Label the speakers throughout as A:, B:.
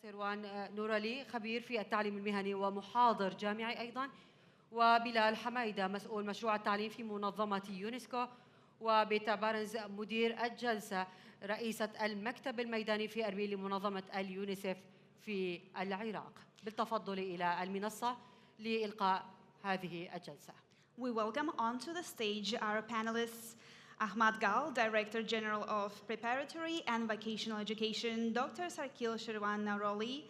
A: سروان نورالي خبير في التعليم المهني ومحاضر جامعي أيضاً، وبلال حميدة مسؤول مشروع التعليم في منظمة يونسكو، وبيتا بارنز مدير الجلسة رئيسة المكتب الميداني في أربيل لمنظمة اليونيسف في العراق. بالتفضل إلى المنصة لإلقاء هذه الجلسة.
B: We welcome onto the stage our panelists, Ahmad Gal, Director General of Preparatory and Vocational Education, Dr. Sarkil Sherwan Naroli,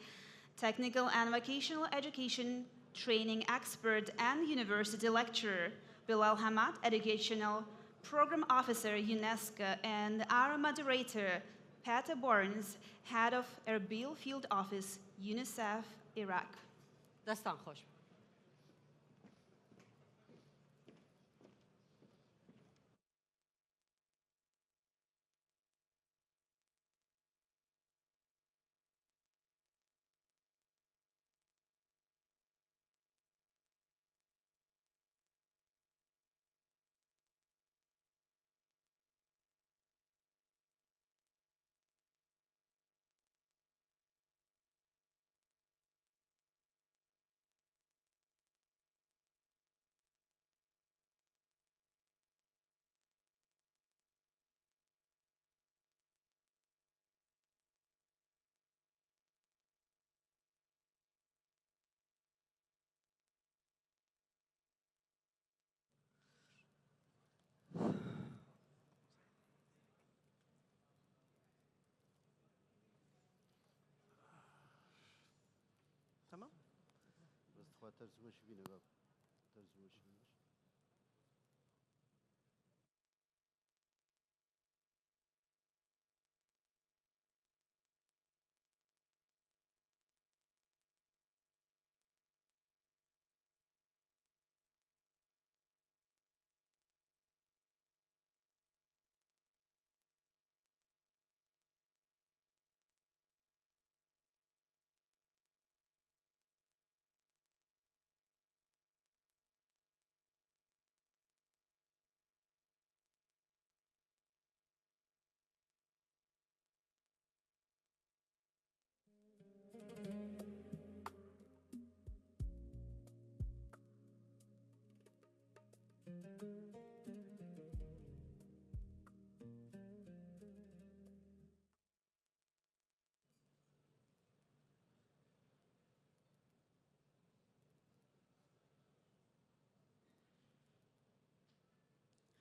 B: Technical and Vocational Education Training Expert and University Lecturer, Bilal Hamad, Educational Program Officer, UNESCO, and our moderator, Pata Barnes, Head of Erbil Field Office, UNICEF, Iraq.
A: دستان خوش.
C: تمام بس تخواه ترجمش بينا باب ترجمش بينا.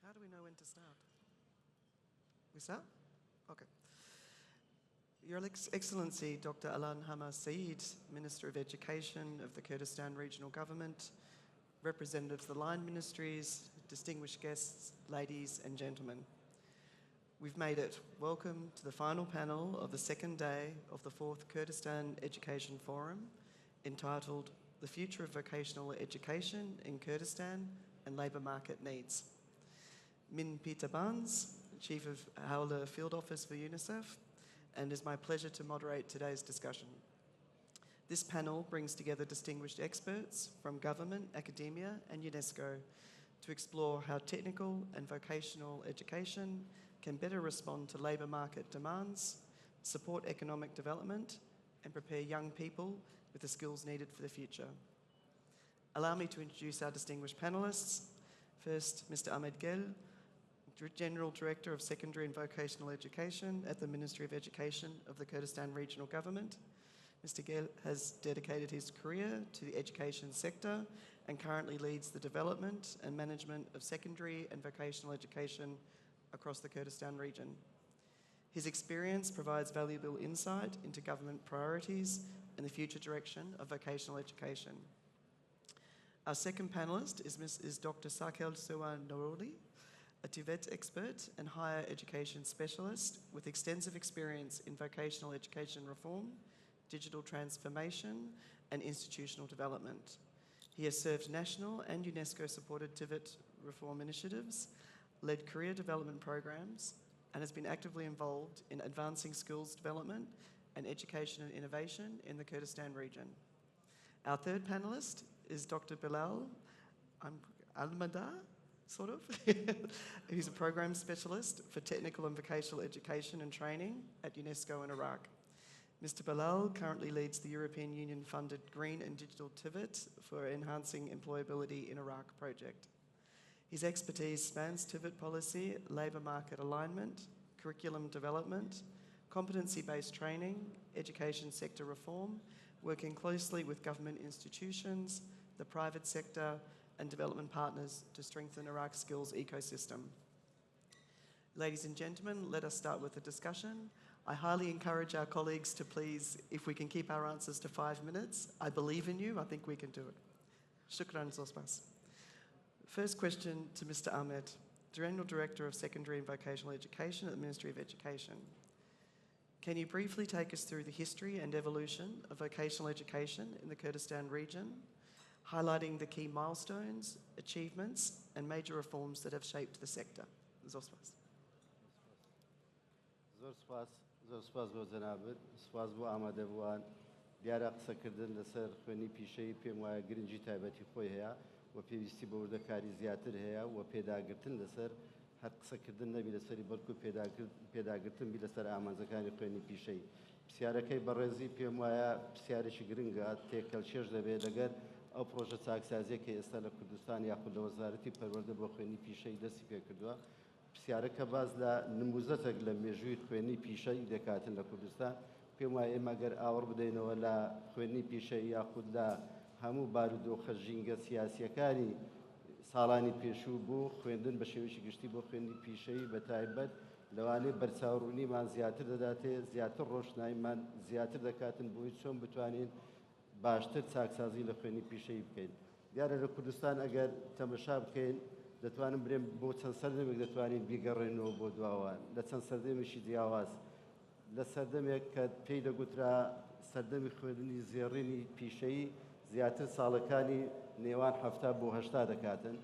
D: How do we know when to start? We start? Okay. Your Excellency, Dr. Alan Hamar Saeed, Minister of Education of the Kurdistan Regional Government, representatives of the line ministries, distinguished guests, ladies and gentlemen. We've made it. Welcome to the final panel of the second day of the 4th Kurdistan Education Forum, entitled The Future of Vocational Education in Kurdistan and Labour Market Needs. Min Peter Barnes, Chief of Howler Field Office for UNICEF, and it's my pleasure to moderate today's discussion. This panel brings together distinguished experts from government, academia and UNESCO to explore how technical and vocational education can better respond to labour market demands, support economic development and prepare young people with the skills needed for the future. Allow me to introduce our distinguished panellists. First, Mr. Ahmed Gel, General Director of Secondary and Vocational Education at the Ministry of Education of the Kurdistan Regional Government. Mr. Gel has dedicated his career to the education sector and currently leads the development and management of secondary and vocational education across the Kurdistan region. His experience provides valuable insight into government priorities and the future direction of vocational education. Our second panellist is Dr. Sarkil Sherwan Naroli, a Tibet expert and higher education specialist with extensive experience in vocational education reform, digital transformation and institutional development. He has served national and UNESCO-supported Tibet reform initiatives, led career development programs, and has been actively involved in advancing skills development and education and innovation in the Kurdistan region. Our third panellist is Dr. Bilal Almadar, sort of. He's a program specialist for technical and vocational education and training at UNESCO in Iraq. Mr. Bilal currently leads the European Union-funded Green and Digital Tivit for Enhancing Employability in Iraq project. His expertise spans Tivit policy, labour market alignment, curriculum development, competency-based training, education sector reform, working closely with government institutions, the private sector and development partners to strengthen Iraq's skills ecosystem. Ladies and gentlemen, let us start with the discussion. I highly encourage our colleagues to please, if we can keep our answers to 5 minutes. I believe in you, I think we can do it. Shukran Zospas. First question to Mr. Ahmed, General Director of Secondary and Vocational Education at the Ministry of Education. Can you briefly take us through the history and evolution of vocational education in the Kurdistan region, highlighting the key milestones, achievements and major reforms that have shaped the sector? Zospas.
C: زۆر سپاس بۆ جەنابەت سپاس بۆ ئامادەبووان دیارە قسەکردن لەسەر خوێنی پیشەیی پێم وایە گرنگی تایبەتی خۆی هەیە و پێویستی بە وردەکاری زیاتر هەیە و پێداگرتن لەسەر هەر قسەکردن نەبی لەسەری بەڵکو پێداگرتن بی لەسەر ئامانجەکانی خوێنی پیشەی پرسیارەکەی بەڕێزی پێم وایە پرسیارێکی گرنگە تێکەڵچێژ دەبێت لەگەر ئەو پرۆژە چاکسازیەکە ئێستا لە کوردستان یاخود لە وەزارەتی پەروەردە بۆ خوێنی پیشەی دەستی پێکردووە پرسیارەکە باز لە نموزەتێک لە مێژووی خوێنی پیشەی دەکاتن لە کوردستان پێم وایە ئێمە گەر ئاوەڕ بدەینەوە لە خوێنی پیشەی یاخود لە هەموو بارودۆخە ژینگە سیاسیەکانی ساڵانی پێشوو بۆ خوێندن بە شێوەیەکی گشتی بۆ خوێندی پیشەی بە تایبەت لەوانەیە بەرچاوڕوونیمان زیاتر دەداتێ زیاتر ڕۆشناییمان زیاتر دەکاتن بۆی چۆن بتوانین باشتر چاکسازی لە خوێنی پیشەی بکەین دیارە لە کوردستان ئەگەر تەمەشا بکەین دەتوانم برێم بۆ چەند سەردەمێک دەتوانین بیگەڕێنەوە بۆ دواوان لە چەند سەردەمێکی جیاواز لە سەردەمێک کە پێی دەگوترا سەردەمی خوێندنی زێڕینی پیشەیی زیاتر ساڵەکانی نێوان 70 بۆ 80 دەکاتن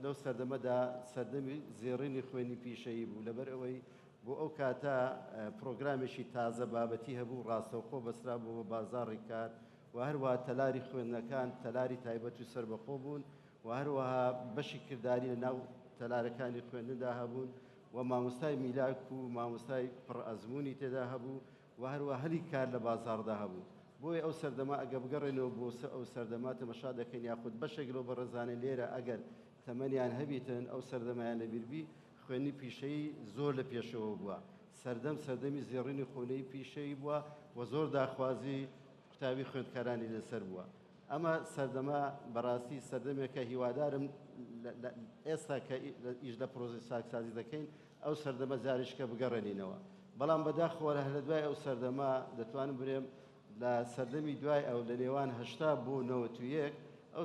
C: لەو سەردەمەدا سەردەمی زێڕینی خوێنی پیشەیی بوو لەبەر ئەوەی بۆ ئەو کاتە پرۆگرامێکی تازە بابەتی هەبوو ڕاستەوخۆ بەسرا بۆ بە بازاڕی کار و هەروەها تەلاری خوێندنەکان تەلاری تایبەت و سەربەخۆ بوون و هەروەها بەشی کردداری لە ناو تەلارەکانی خوێندندا هەبوون و مامۆستای میلاک و مامۆستای پڕئەزمموی تێدا هەبوو و هەروە هەلی کار لە بازاڕدا هەبوو بۆیە ئەو سەردەما ئەگە بگەڕێنەوە بۆ ئەو سەردەما تەمەشا دەکەین یاخود بەشێک لەو بەڕێزانە لێرە ئەگەر تەمەنیان هەبیتن ئەو سەردەمایان لەبیربی خوێنی پیشەیی زۆر لە پێشەوە بووە سەردەمی زێڕینی خوێنەی پیشەیی بووە و زۆر داخوازی قوتابی خوێندکارانی لەسەر بووە ئەمە سەردەما بەڕاستی سەردەمێکە هیوادارم ئێستا کە ئیش لە پرۆژەی چاکسازی دەکەین ئەو سەردەمە جاریشکە بگەڕێنینەوە بەڵام بەداخەوە لە دوای ئەو سەردەما دەتوانم برێم لە سەردەمی دوای ئەو لە نێوان 80 بۆ 91 ئەو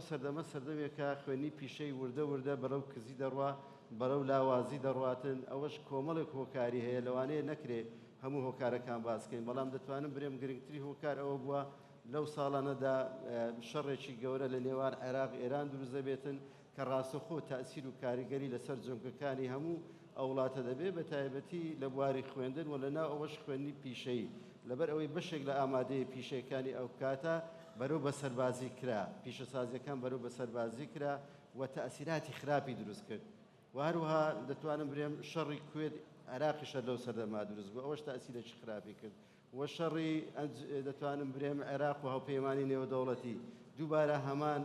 C: سەردەمێکە خوێنی پیشەی وردە بەرەو کزی دەڕوا بەرەو لاوازی دەڕواتن ئەوەش کۆمەڵێک هۆکاری هەیە لەوانەیە نەکرێ هەموو هۆکارەکان باسکەین بەڵام دەتوانم برێم گرنگتری هۆکار ئەوە بووە لەو ساڵانەدا شەڕێکی گەورە لە نێوان عێراق ئێران دروست دەبێتن کە ڕاستەخۆ تەئسیر و کاریگەری لەسەر جۆنگەکانی هەموو ئەو وڵاتە دەبێت بە تایبەتی لە بواری خوێندن و لەناو ئەوەش خوێندنی پیشەیی لەبەر ئەوەی بەشێک لە ئامادەیە پیشەکانی ئەو کاتە بەرەو بە سەربازی کرا پیشەسازیەکان بەرەو بە سەربازی کرا و تەئسیراتی خراپی دروست کرد و هەروەها دەتوانم برێم شەڕی کوێت عێراقیشە لەو سەردەما دروست بوو ئەوەش تەئسیرێکی خراپی کرد و شەڕی دەتوانم برێم عێراق و هاوپەیمانی نێودەوڵەتی دووبارە هەمان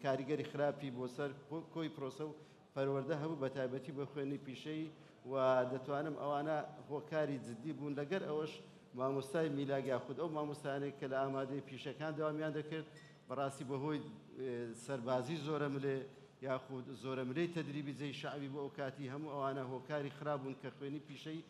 C: کاریگەری خراپی بۆ سەر کۆی پرۆسە و پەروەردە هەبوو بە تایبەتی بە خوێنی پیشەی و دەتوانم ئەوانە هۆکاری جددی بوون لەگەر ئەوەش مامۆستای میلاک یاخود ئەو مامۆستایانێک کە لە ئامادەی پیشەکان داوامیان دەکرد بەڕاستی بەهۆی سەربازی زۆرە ملێ یاخود زۆرە ملەی تەدریبی جێی شعبی بۆ ئەو کاتی هەموو ئەوانە هۆکاری خراپبوون کە خوێنی پیشەی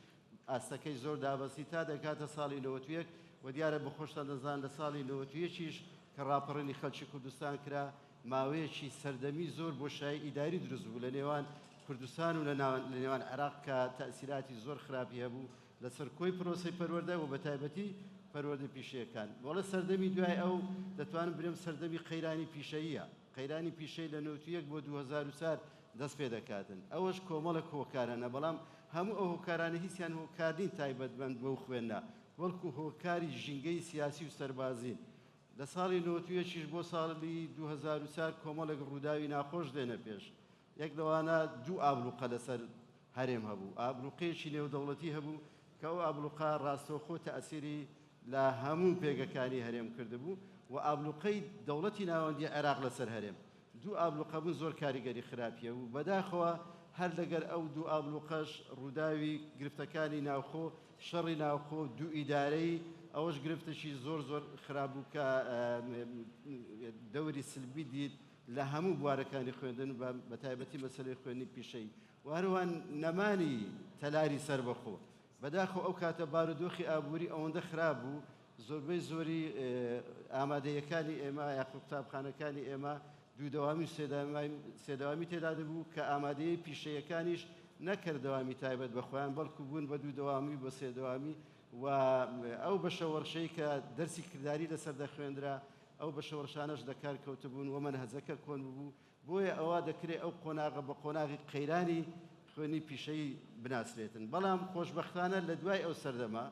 C: ئاستەکەی زۆر دابەسی تا دەکاتە ساڵی 91 و دیارە بەخۆشتان دەزان لە ساڵی 91 کە ڕاپەڕێنی خەڵکی کوردستان کرا ماوەیەکی سەردەمی زۆر بۆشایی ئیداری دروست بوو لە نێوان کوردستان و لە نێوان عێراق کە تەئسیراتی زۆر خراپی هەبوو لەسەر کۆی پرۆسەی پەروەردە و بە تایبەتی پەروەردە پیشەیەکان وەڵە سەردەمی دوای ئەو دەتوانم برێم سەردەمی قەیرانی پیشەییە قەیرانی پیشەی لە 91 بۆ 2004 دەست پێ دەکاتن ئەوەش کۆمەڵێک هۆکارانە بەڵام هەموو ئەو هۆکارانە هیچیان هۆکارین تایبەتمەند بەو خوێندە وەڵکو هۆکاری ژینگەی سیاسی و سەربازین لە ساڵی 91 بۆ ساڵی 2004 کۆمەڵێک ڕووداوی ناخۆش دێنە پێش یەک لەوانە دوو ئابلوقە لەسەر هەرێم هەبوو ئابلوقەیەکی نێودەوڵەتی هەبوو کە ئەو ئابلوقا ڕاستەوخۆ تەئسیری لە هەموو پێگەکانی هەرێم کردبوو و ئابلوقەی دەوڵەتی ناوەندی عێراق لەسەر هەرێم دوو ئابلوقە بوون زۆر کاریگەری خراپیە و بەداخەوە هەر لەگەر ئەو دوو ئابلوقەش ڕووداوی گرفتەکانی ناوخۆ شەڕی ناوخۆ دوو ئیدارەی ئەوەش گرفتشی زۆر خراپ بوو کە دەوری سلبی دیت لە هەموو بوارەکانی خوێندن بە تایبەتی مەسەلەی خوێندنی پیشەی و هەروەها نەمانی تەلاری سەربەخۆ بەداخەوە ئەو کاتە بارودۆخی ئابووری ئەوەندە خراپ بوو زۆربەی زۆری ئامادەیەکانی ئێمە یاخود قوتابخانەکانی ئێمە دوودەوامی و سێدەوامی تێدا دەبوو کە ئامادەیە پیشەیەکانیش نەکردەوامی تایبەت بە خۆیان بەڵکو بوون بە دوودەوامی بە سێدەوامی و ئەو بەشە وەرشەی کە دەرسی کردداری لەسەر دەخوێندرا ئەو بەشە وەرشانەش دەکار کەوتبوون و مەنهەجەکە کۆن بوو بۆیە ئەوە دەکرێت ئەو قۆناغە بە قۆناغی قەیرانی خوێنی پیشەی بناسرێتن بەڵام خۆشبەختانە لە دوای ئەو سەردەما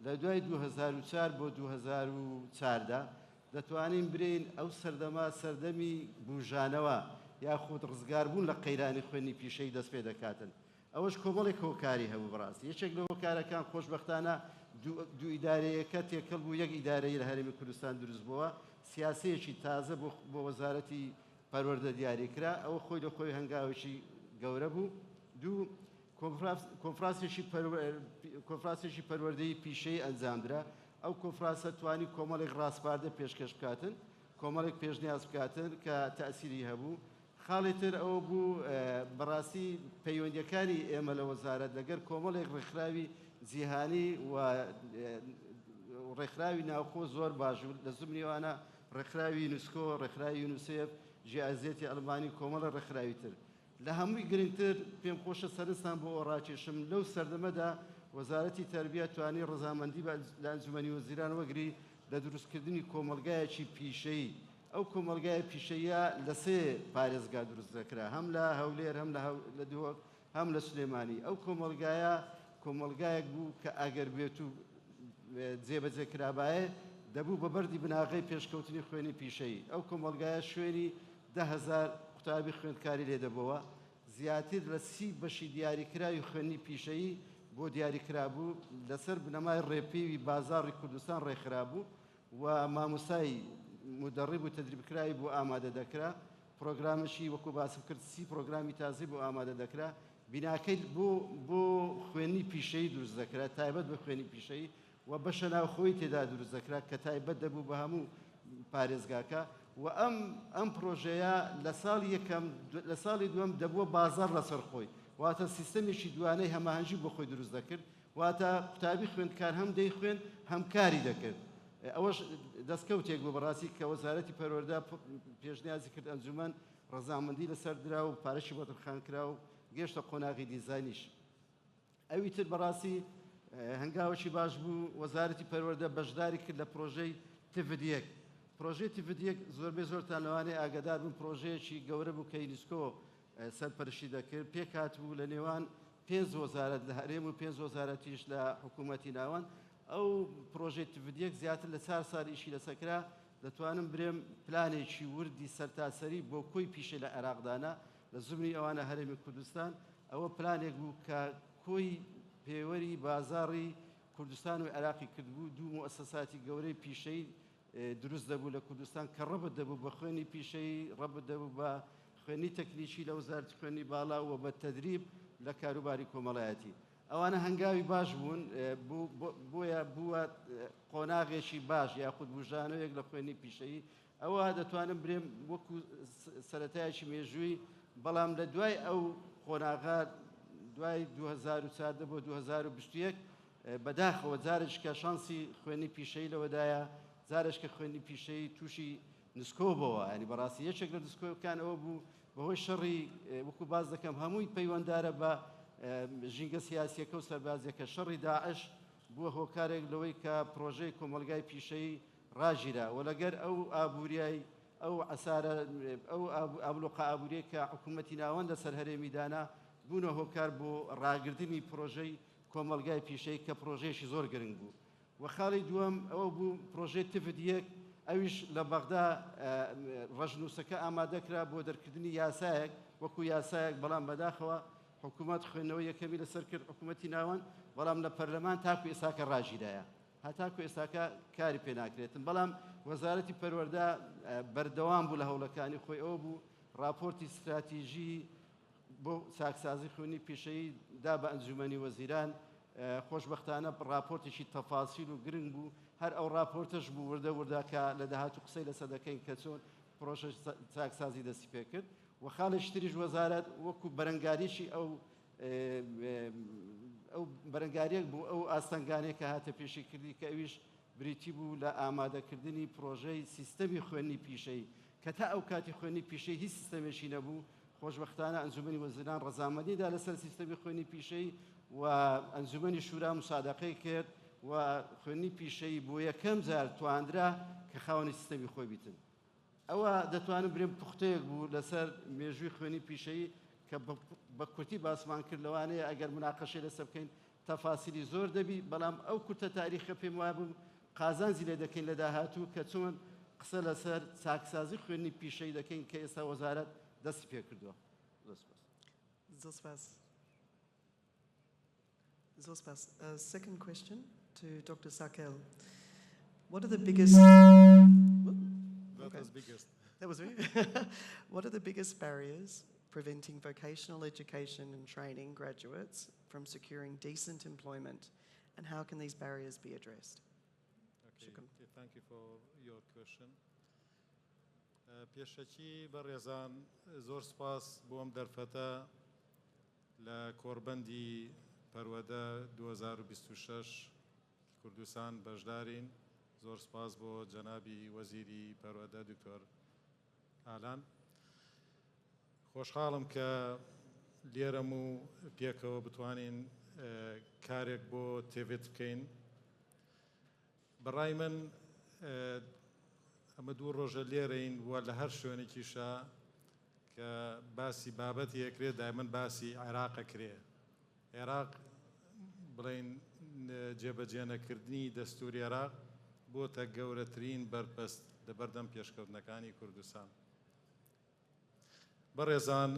C: لە دوای 2004 بۆ 2014 دەتوانین برین ئەو سەردەما سەردەمی بوژانەوە یاخود ڕزگاربوون لە قەیرانی خوێنی پیشەی دەست پێ دەکاتن ئەوەش کۆمەڵێک هۆکاری هەبوو بەڕاستی یەکێک لە هۆکارەکان خۆشبەختانە دوو ئیدارەیەکە تێکەڵ بوو یەک ئیدارەی لە هەرێمی کوردستان دروست بووە سیاسەیەکی تازە بۆ وەزارەتی پەروەردە دیاریکرا ئەوە خۆی لە خۆی هەنگاوێکی گەورە بوو دوو کۆنفرانسێکی پەروەردەی پیشەی ئەنجامدرا ئەو کۆنفرانسە توانی کۆمەڵێک ڕاستپاردە پێشکەش بکاتن کۆمەڵێک پێشنیاز بکاتن کە تەئسیری هەبوو خاڵی تر ئەوە بوو بەڕاستی پەیوەندیەکانی ئێمە لە وەزارەت لەگەر کۆمەڵێک ڕێکخراوی جیهانی و ڕێکخراوی ناوخۆ زۆر باش لە زمینیوانە ڕێکخراوی یونسکۆ ڕێکخراوی یونسێف ژیازێتی ئەڵمانی کۆمەڵە ڕێکخراوی تر لە هەمووی گرنگتر پێم خۆشە سەرنجتان بۆ ڕاکێشم لەو سەردەمەدا وەزارەتی تەربیە توانی ڕەزامەندی لە ئەنجومەنی وەزیران وەگری لە دروستکردنی کۆمەلگایەکی پیشەیی ئەو کۆمەلگایە پیشەیە لە سێ پارێزگا دروست دەکرا هەم لە هەولێر هەم لە دووەک هەم لە سلێمانی ئەو کۆمەلگایە کۆمەلگایەک بوو کە ئەگەر بێت و جێبەجێ کرابایە دەبوو بە بەردی بناغەی پێشکەوتنی خوێنی پیشەیی ئەو کۆمەلگایە شوێنی 10,000 قوتابی خوێندکاری لێدەبەوە زیاتر لە 30 بەشی دیاریکراوی خوێنی پیشەیی بۆ دیاریکرابوو لەسەر بنەمای ڕێپێوی بازاڕی کوردستان ڕێکخرابوو و مامۆستای مدەڕیب و تەدریبکراوی بۆ ئامادە دەکرا پرۆگرامشی وەکو باسم کرد 30 پرۆگرامی تازی بۆ ئامادە دەکرا بیناکەی بۆ خوێنی پیشەیی دروست دەکرا تایبەت بە خوێنی پیشەیی و بەشە ناوخۆی تێدا دروست دەکرا کە تایبەت دەبوو بە هەموو پارێزگاکە و ئەم پرۆژەیە لە ساڵی دووەم دەبووە بازار لەسەر خۆی واتە سیستەمێکی دوانەی هەماهەنگی بۆ خۆی دروست دەکرد واتە قوتابی خوێندکار هەم دەیخوێن هەم کاری دەکرد ئەوەش دەستکەوتێک بوو بەڕاستی کە وەزارەتی پەروەردە پێشنیازی کرد ئەنجومەن ڕەزامەندی لەسەر درا و پارەشی بۆ دڵخان کرا و گەشتە قۆناغی دیزاینیش ئەوی تر بەڕاستی هەنگاوێکی باش بوو وەزارەتی پەروەردە بەشداری کرد لە پرۆژەی تڤدیەک پرۆژەی تڤدیەک زۆربەی زۆرتان لەوانەیە ئاگادار بوون پرۆژەیەکی گەورە بوو کە یونسکۆ سەرپەرشتی دەکرد پێکات بوو لە نێوان 5 وەزارەت لە هەرێم و 5 وەزارەتیش لە حکوومەتی ناوان ئەو پرۆژەی تڤدیەک زیاتر لە 4 ساڵ ئیشی لەسەکرا دەتوانم برێم پلانێکی وردی سەرتاسەری بۆ کۆی پیشە لە عێراقدانا لە زمینی ئەوانە هەرێمی کوردستان ئەوە پلانێک بوو کە کۆی پێوەری بازاڕی کوردستان و عێراقی کردبوو دوو مؤسساتی گەورەی پیشەی دروست دەبوو لە کوردستان کە ڕەبت دەبوو بە خوێنی پیشەی ڕەبت دەبوو بە خوێنی تەکنیکی لە وەزارەتی خوێنی باڵا و بە تەدریب لە کاروباری کۆمەڵایەتی ئەوانە هەنگاوی باش بوون بۆیە بووە قۆناغێکی باش یاخود بژانەوەیەک لە خوێنی پیشەیی ئەوە دەتوانم برێم وەکو سەرەتایەکی مێژووی بەڵام لە دوای ئەو قۆناغا دوای 2014 بۆ 2021 بەداخەوە جارێککە شانسی خوێنی پیشەیی لەوەدایە جارێککە خوێنی پیشەیی تووشی نسکۆبەوە ینی بەڕاستی یەکێک لە نسکۆکان ئەوە بوو بەهۆی شەڕی وەکو باز دەکەم هەمووی پەیوەنددارە بە ژینگە سیاسیەکە و سەربازیەکە شەڕی داعش بووە هۆکارێک لەوەی کە پرۆژەی کۆمەلگای پیشەیی ڕاژیرا و لەگەر ئەو ئابووریای ئەو عسارە ئەو ئابلوقە ئابووریە کە حکوومەتی ناوەند لەسەر هەرێمی دانا بوونە هۆکار بۆ ڕاگررتنی پرۆژەی کۆمەلگای پیشەی کە پرۆژەیەشی زۆر گرنگ بوو و خاڵی دووەم ئەوە بوو پرۆژەی تڤدیەک ئەویش لە بەغدا ڕەژنووسەکە ئامادەکرا بۆ دەرکردنی یاسایەک وەکو یاسایەک بەڵام بەداخەوە حکوومەت خوێندنەوە یەکەمی لەسەر کرد حکوومەتی ناوەند بەڵام لە پەرلەمان تاکو ئێساکە ڕاژیدایە هەتاکو ئێساکە کاری پێ ناکرێتن بەڵام وەزارەتی پەروەردە بەردەوام بوو لە هەوڵەکانی خۆی ئەوە بوو راپۆرتی استراتیژی بۆ چاکسازی خوێنی پیشەیی دا بە ئەنجومەنی وەزیران خۆشبەختانە راپۆرتێکی تەفاسیل و گرنگ بوو هەر ئەو راپۆرتش بوو وردە لە داهاتوو قسەی لەسەر دەکەین کە چۆن پرۆژە چاکسازی دەستی پێ کرد و خاڵێکی تریش وەزارەت وەکو بەرەنگاریشی ئەو بەرەنگاریەک بوو ئەو ئاستەنگانەیە کە هاتە پێشی کردی کە ئەویش بریتی بوو لە ئامادەکردنی پرۆژەی سیستەمی خوێنی پیشەی کە تا ئەو کاتی خوێنی پیشەی هیچ سیستەمێکی نەبوو خۆشبەختانە ئەنجومەنی وەزیران ڕەزامەندیدا لەسەر سیستەمی خوێنی پیشەی و ئەنجومەنی شورا مسادەقەی کرد و خوێنی پیشەی بۆ یەکەم جار توانرا کە خاوەنی سیستەمی خۆی بیتن ئەوە دەتوانم برێم پوختەیەک بوو لەسەر مێژووی خوێنی پیشەی کە بە کورتی باسمان کرد لەوانەیە ئەگەر مناقەشەی لەسەر بکەین تەفاسیلی زۆر دەبی بەڵام ئەو کورتە تاریخە پێم وایە بوو قازانجی لێ دەکەین لە داهاتوو کە چۆن قسە لەسەر چاکسازی خوێنی پیشەی دەکەین کە ئێستا وەزارەت دەستی پێ کردووە.
D: Zospas. Second question to Dr. Sarkel. What are the biggest...
E: That was biggest.
D: That was me. What are the biggest barriers preventing vocational education and training graduates from securing decent employment, and how can these barriers be addressed?
E: Okay, thank you for your question. پێشەکی بەڕێزان زۆر سپاس بۆم دەرفەتە لە کۆڕبەندی پەروەدە 2026 کوردستان بەشدارین زۆر سپاس بۆ جەنابی وەزیری پەروەدە دکتۆر ئالان خۆشحاڵم کە لێرەم و پێکەوە بتوانین کارێک بۆ تێڤێت بکەین بەڕای من ئەمە دوو ڕۆژە لێرەین وە لە هەر شوێنێکیشە کە باسی بابەتی ئەکرێت دایمەن باسی عێراقە کرێ عێراق بڵێن جێبەجێنەکردنی دەستوری عێراق بۆتە گەورەترین بەرپەست لە بەردەم پێشکەوتنەکانی کوردستان بەڕێزان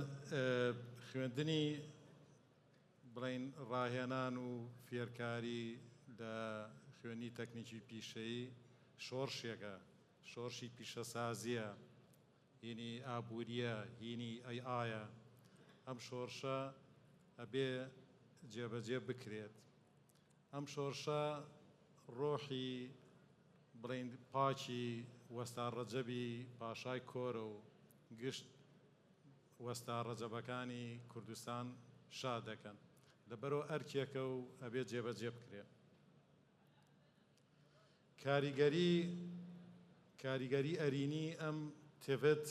E: خوێندنی بڵێن ڕاهێنان و فێرکاری لە خوێنی تەکنیکی پیشەیی شۆڕشێکە شۆڕشی پیشەسازیە هینی ئابووریە هینی ئایە ئەم شۆڕشە ئەبێ جێبەجێ بکرێت ئەم شۆڕشە ڕۆحی بڵێن پاچی وەستا ڕەجەبی پاشای کۆرە و گشت وەستا ڕەجەبەکانی کوردستان شاد دەکەن لەبەرەوە ئەرکێکە و ئەبێ جێبەجێ بکرێت کاریگەری ئەرینی ئەم تێڤێت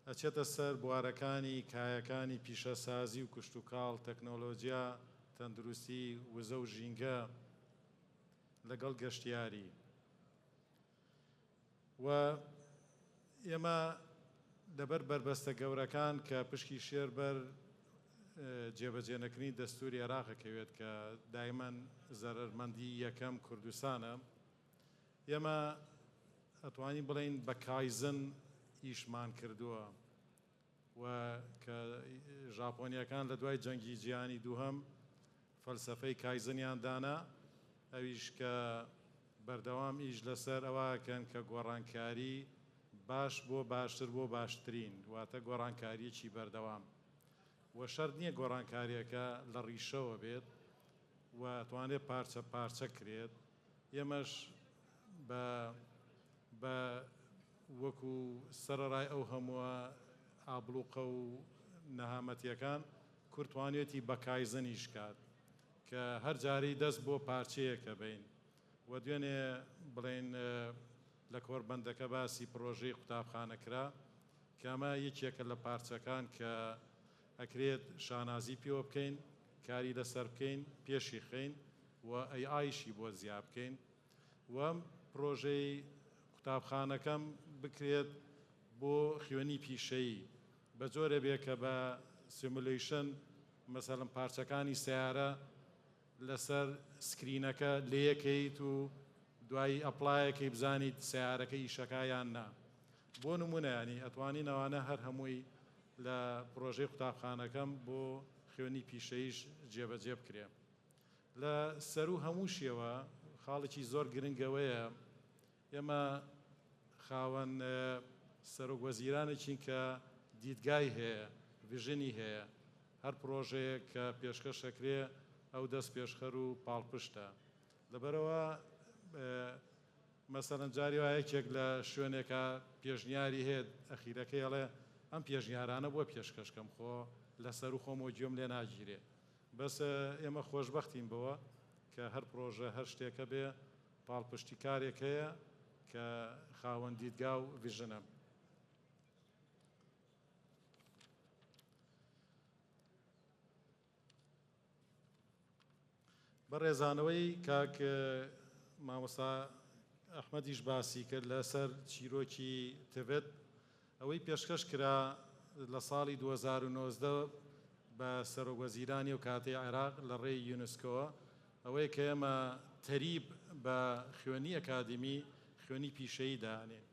E: ئەچێتە سەر بوارەکانی کایەکانی پیشەسازی و کشتتوکاڵ تەکنۆلۆژیا تەندروستی وزە و ژینگە لەگەڵ گەشتیاری و ئێمە لەبەر بربەستە گەورەکان کە پشکی شێربەر جێبەجێنەکردنی دەستوری عێراقەکەوێت کە دایمەن زەرمەندی یەکەم کوردستانە ئێمە ئەتوانین بڵێن بە کایزن ئیشمان کردووە و کە ژاپۆنیەکان لە دوای جەنگی جیهانی دووهەم فەلسەفەی کایزنیان دانا ئەویش کە بەردەوام ئیش لەسەر ئەوەکەن کە گۆڕانکاری باش بۆ باشتر بۆ باشترین واتە گۆڕانکاریەکی بەردەوام و شەرت نییە گۆڕانکاریەکە لە ڕیشەوە بێت و توانێت پارچە پارچە کرێت ئێمەش بە وەکو سەرەڕای ئەو هەمووە ئابلوقە و نەهامەتیەکان کورتوانێتی بە کایزنیش کات کە هەر جارەی دەست بۆ پارچەیەکە بین و دوێنێ بڵێن لە کۆربەندەکە باسی پرۆژەی قوتابخانەکرا کە ئەمە یەکێکە لە پارچەکان کە ئەکرێت شانازی پێوە بکەین کاری لەسەر بکەین پێشی خەین و ئایشی بۆ زیاب بکەین وەم پرۆژەی قوتابخانەکەم بکرێت بۆ خوێنی پیشەیی بە جۆرە بێ کە بە سیمولیشن مەسەڵەن پارچەکانی سیارە لەسەر سکرینەکە لێیەکەیت و دوایی ئەپلایەکەی بزانیت سیارەکە ئیشەکەیان نا بۆ نمونەیانی ئەتوانین ئەوانە هەر هەمووی لە پرۆژەی قوتابخانەکەم بۆ خوێنی پیشەیش جێبەجێ بکرێ لە سەر و هەموو شێوە خاڵێکی زۆر گرنگەوەیە ئێمە خاوەن سەرۆک وەزیرانێکین کە دیدگای هەیە ڤژنی هەیە هەر پرۆژەیەک کە پێشکەشەکرێ ئەو دەست پێشخەر و پاڵپشتە لەبەرەوە مەسەڵەن جاری وایە یەکێک لە شوێنێکە پێشنیاری هەیە ئەخیرەکەی ئەڵێ ئەم پێشنیارانە بۆ پێشکەشکەم خۆ لەسەر و خۆمەوە گوێم لێ ناگیرێ بەس ئێمە خۆشبەختین بەوە کە هەر پرۆژە هەر شتێکە بێ پاڵپشتی کارێک هەیە کە خاوەن دیدگا و ڤژنە. بەڕێزانەوەی کاک مامۆستا ئەحمەدیش باسی کرد لەسەر چیرۆکی تڤێت ئەوەی پێشکەش کرا لە ساڵی 2019 بە سەرۆکوەزیرانی و کاتەی عێراق لە ڕێی یونسکۆوە ئەوەی کە ئێمە تەریب بە خوێنی ئەکادمی خوێنی پیشەیی دانێن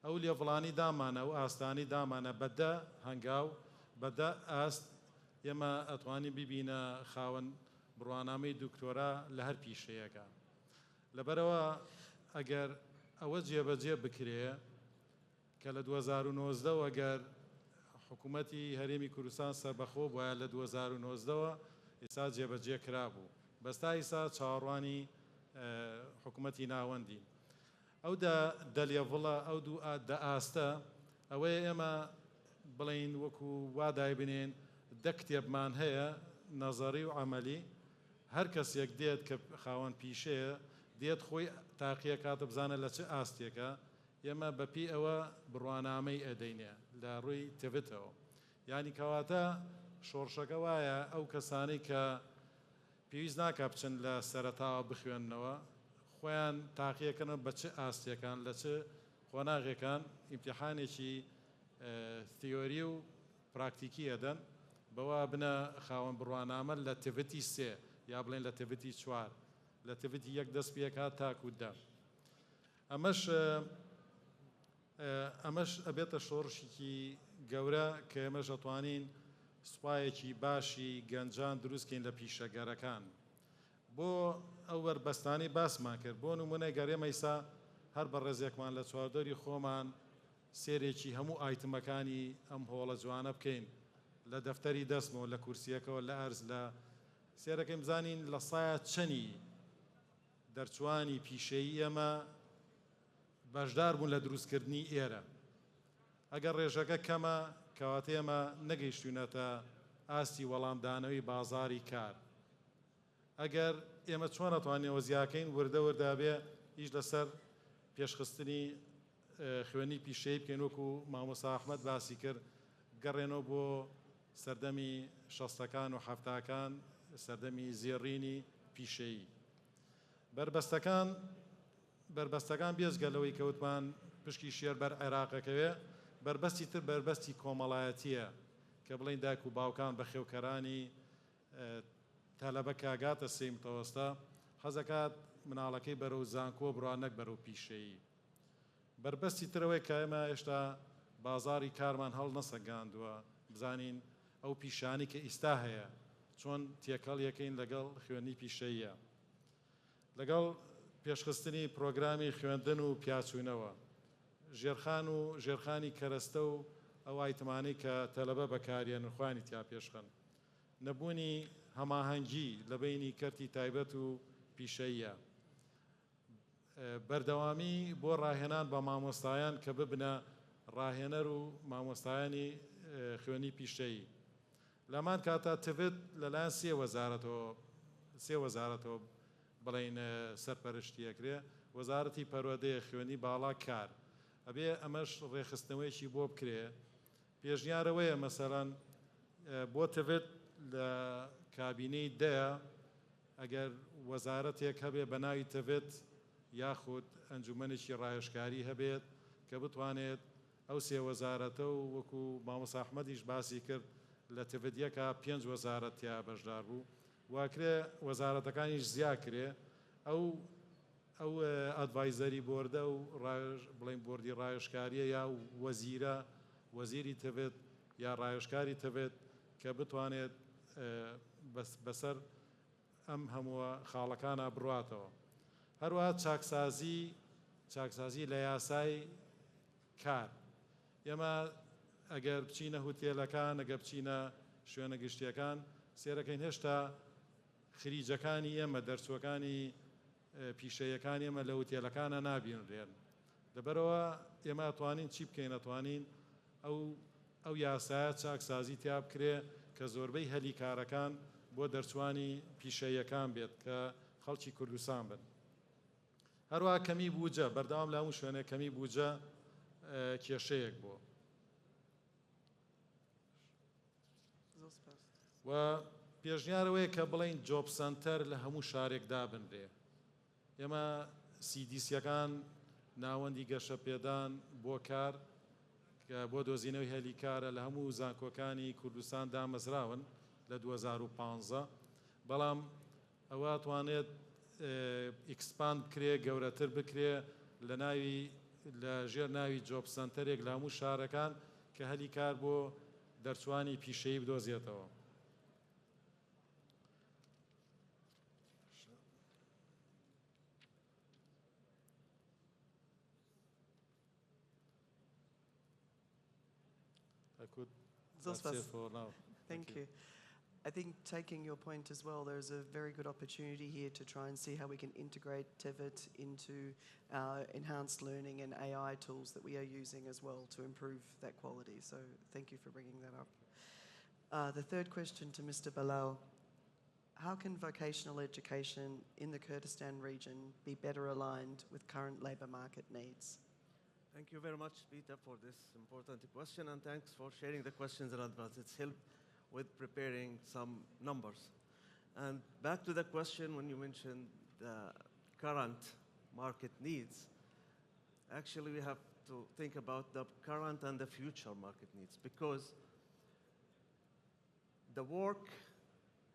E: ئەو لێڤڵانی دامانە و ئاستانی دامانە بەدە هەنگاو بەدە ئاست ئێمە ئەتوانین ببینە خاوەن بڕوانامەی دکتۆرا لە هەر پیشەیەکە لەبەرەوە ئەگەر ئەوە جێبەجێ بکرێ کە لە 2019 ئەگەر حکوومەتی هەرێمی کوردستان سەربەخۆ بووە لە 2019ەوە ئێستا جێبەجێ کرابوو بەستا ئێستا چاوەڕوانی حکوومەتی ناوەندی ئەو دەلێڤڵە ئەو دوو دەئاستە ئەوەیە ئێمە بڵین وەکو وادای بنێن دە کتێبمان هەیە نەزەری و عەمەلی هەر کەسێک دێت کە خاوەن پیشەیە دێت خۆی تاقیە کاتە بزانە لە چ ئاستێکە ئێمە بەپی ئەوە بڕوانامەی ئەدەینێ لە ڕووی تڤێتەوە یعنی کەواتە شۆڕشەکە وایە ئەو کەسانەی کە پێویست ناکە بچن لە سەرەتاوە بخوێننەوە خۆیان تاقیەکەنە بە چ ئاستێکان لە چ خۆناغێکان ئیمتیحانێکی تیۆری و پراکتیکی ئەدەن بەوە بنە خاوەن بڕوانامە لە تڤێتی سێ یا بڵێن لە تڤێتی چوار لە تڤێتی یەک دەست پێکات تاکو دە ئەمەش ئەبێتە شۆڕشێکی گەورە کە ئێمەش ئەتوانین سوپایەکی باشی گەنجان دروستکەین لە پیشەگەرەکان بۆ ئەو وەربەستانی باسمان کرد بۆ نمونەی گەڕێمە ئیسا هەر بە ڕێزێکمان لە چواردەری خۆمان سێرێکی هەموو ئایتمەکانی ئەم هۆڵە جوانە بکەین لە دەفتەری دەستمەوە لە کورسیەکەەوە لە ئەرز لە سێرەکەی بزانین لە سایە چەنی دەرچوانی پیشەیی ئێمە بەشدار بوون لە دروستکردنی ئێرە ئەگەر ڕێژەکە کەمە کەواتە ئێمە نەگەیشتوونەتە ئاستی وەڵامدانەوەی بازاری کار ئەگەر ئێمە چۆن ئەتوانین وەزیاکەین وردە وردابێ هیچ لەسەر پێشخستنی خوێنی پیشەیی بکەین وەکو مامۆستا ئەحمەد باسی کرد گەڕێنەوە بۆ سەردەمی شەستەکان و هەفتاکان سەردەمی زێڕینی پیشەیی بربەستەکان بێزگەلەوەی کەوتمان پشکی شێر بەر عێراقەکەوێ بربەستی تر بربەستی کۆمەڵایەتیە کە بڵین دایک و باوکان بە خێوکەرانی تەلەبە کاگاتە سێی متەوەستە حەزەکات مناڵەکەی بەرەو زانکۆ بڕوان نەک بەرەو پیشەیی بربەستی ترەوەی کە ئێمە هێشتا بازاری کارمان هەڵ نەسەگاندووە بزانین ئەو پیشانی کە ئیستا هەیە چۆن تێکەڵ یەکەین لەگەڵ خوێنی پیشەییە لەگەڵ پێشخستنی پرۆگرامی خوێندن و پیاچوونەوە ژێرخان و ژێرخانی کەرەستە و ئەو ئایتمانەی کە تەلەبە بەکارێن خوانی تیا پێشخن نەبوونی هەماهەنگی لە بینی کەرتی تایبەت و پیشەییە بەردەوامی بۆ ڕاهێنان بە مامۆستایان کە ببنە ڕاهێنەر و مامۆستایانی خوێنی پیشەیی لەمان کاتا تڤێت لەلایەن سێ وەزارەتەوە بڵین سەرپەرشتیەکرێ وەزارەتی پەروەردەیە خوێنی باڵا کار ئەبێ ئەمەش ڕێخستنەوەیکی بۆ بکرێ پێشنیارەوەیە مەسەڵەن بۆ تڤێت لە کابینەی دەیە ئەگەر وەزارەتێک هەبێ بە ناوی تڤێت یاخود ئەنجومەنێکی ڕایشکاری هەبێت کە بتوانێت ئەو سێ وەزارەتە و وەکو مامۆستا ئەحمەدیش باسی کرد لە تڤێتیەکە 5 وەزارەت تیا بەشدار بوو واکرێ وەزارەتەکانیش زیاکرێ ئەو ئەدڤایزەری بۆردە و بڵین بۆردی ڕایشکاریە یا وەزیری تڤێت یا ڕایشکاری تڤێت کە بتوانێت بەسەر ئەم هەموو خاڵەکانە بڕاتەوە. هەروەها چاکسازی لە یاسای کار. ئێمە ئەگەر بچینە هوتێلەکان، ئەگەر بچینە شوێنە گشتیەکان، سێرەکەین هێشتا خریجەکانی ئێمە دەرچوەکانی پیشەیەکانی ئێمە لە هوتێلەکانە نابینرێن. لەبەرەوە ئێمە ئەتوانین چی بکەین؟ ئەتوانین ئەو یاسایە چاکسازی تیا بکرێ کە زۆربەی هەلی کارەکان بۆ دەرچوانی پیشەیەکان بێت کە خەڵکی کوردستان بن. هەروەها کەمی بوجە، بەردەوام لە هەموو شوێنێک کەمی بوجە کێشەیەک بوو. و پێشنیارەوەیە کە بڵین جۆب سنتەر لە هەموو شارێکدا بنرێ. ئێمە CDCەکان ناوەندی گەشە پێدان بۆ کار کە بۆ دۆزینەوەی هەلی کارە لە هەموو زانکۆکانی کوردستان دامەزراون لە 2015، بەڵام ئەوە توانێت ئیکسپاند بکرێ، گەورەتر بکرێ لە ژێر ناوی جۆب سنتەرێک لە هەموو شارەکان کە هەلی کار بۆ دەرچوانی پیشەیی بدۆزێتەوە.
D: Thank you. I think taking your point as well, there's a very good opportunity here to try and see how we can integrate TEVIT into our enhanced learning and AI tools that we are using as well to improve that quality. So thank you for bringing that up. The third question to Mr. Bilal: how can vocational education in the Kurdistan region be better aligned with current labour market needs?
F: Thank you very much, Peter, for this important question, and thanks for sharing the questions in advance. It's helped with preparing some numbers. And back to the question when you mentioned the current market needs, actually we have to think about the current and the future market needs, because the work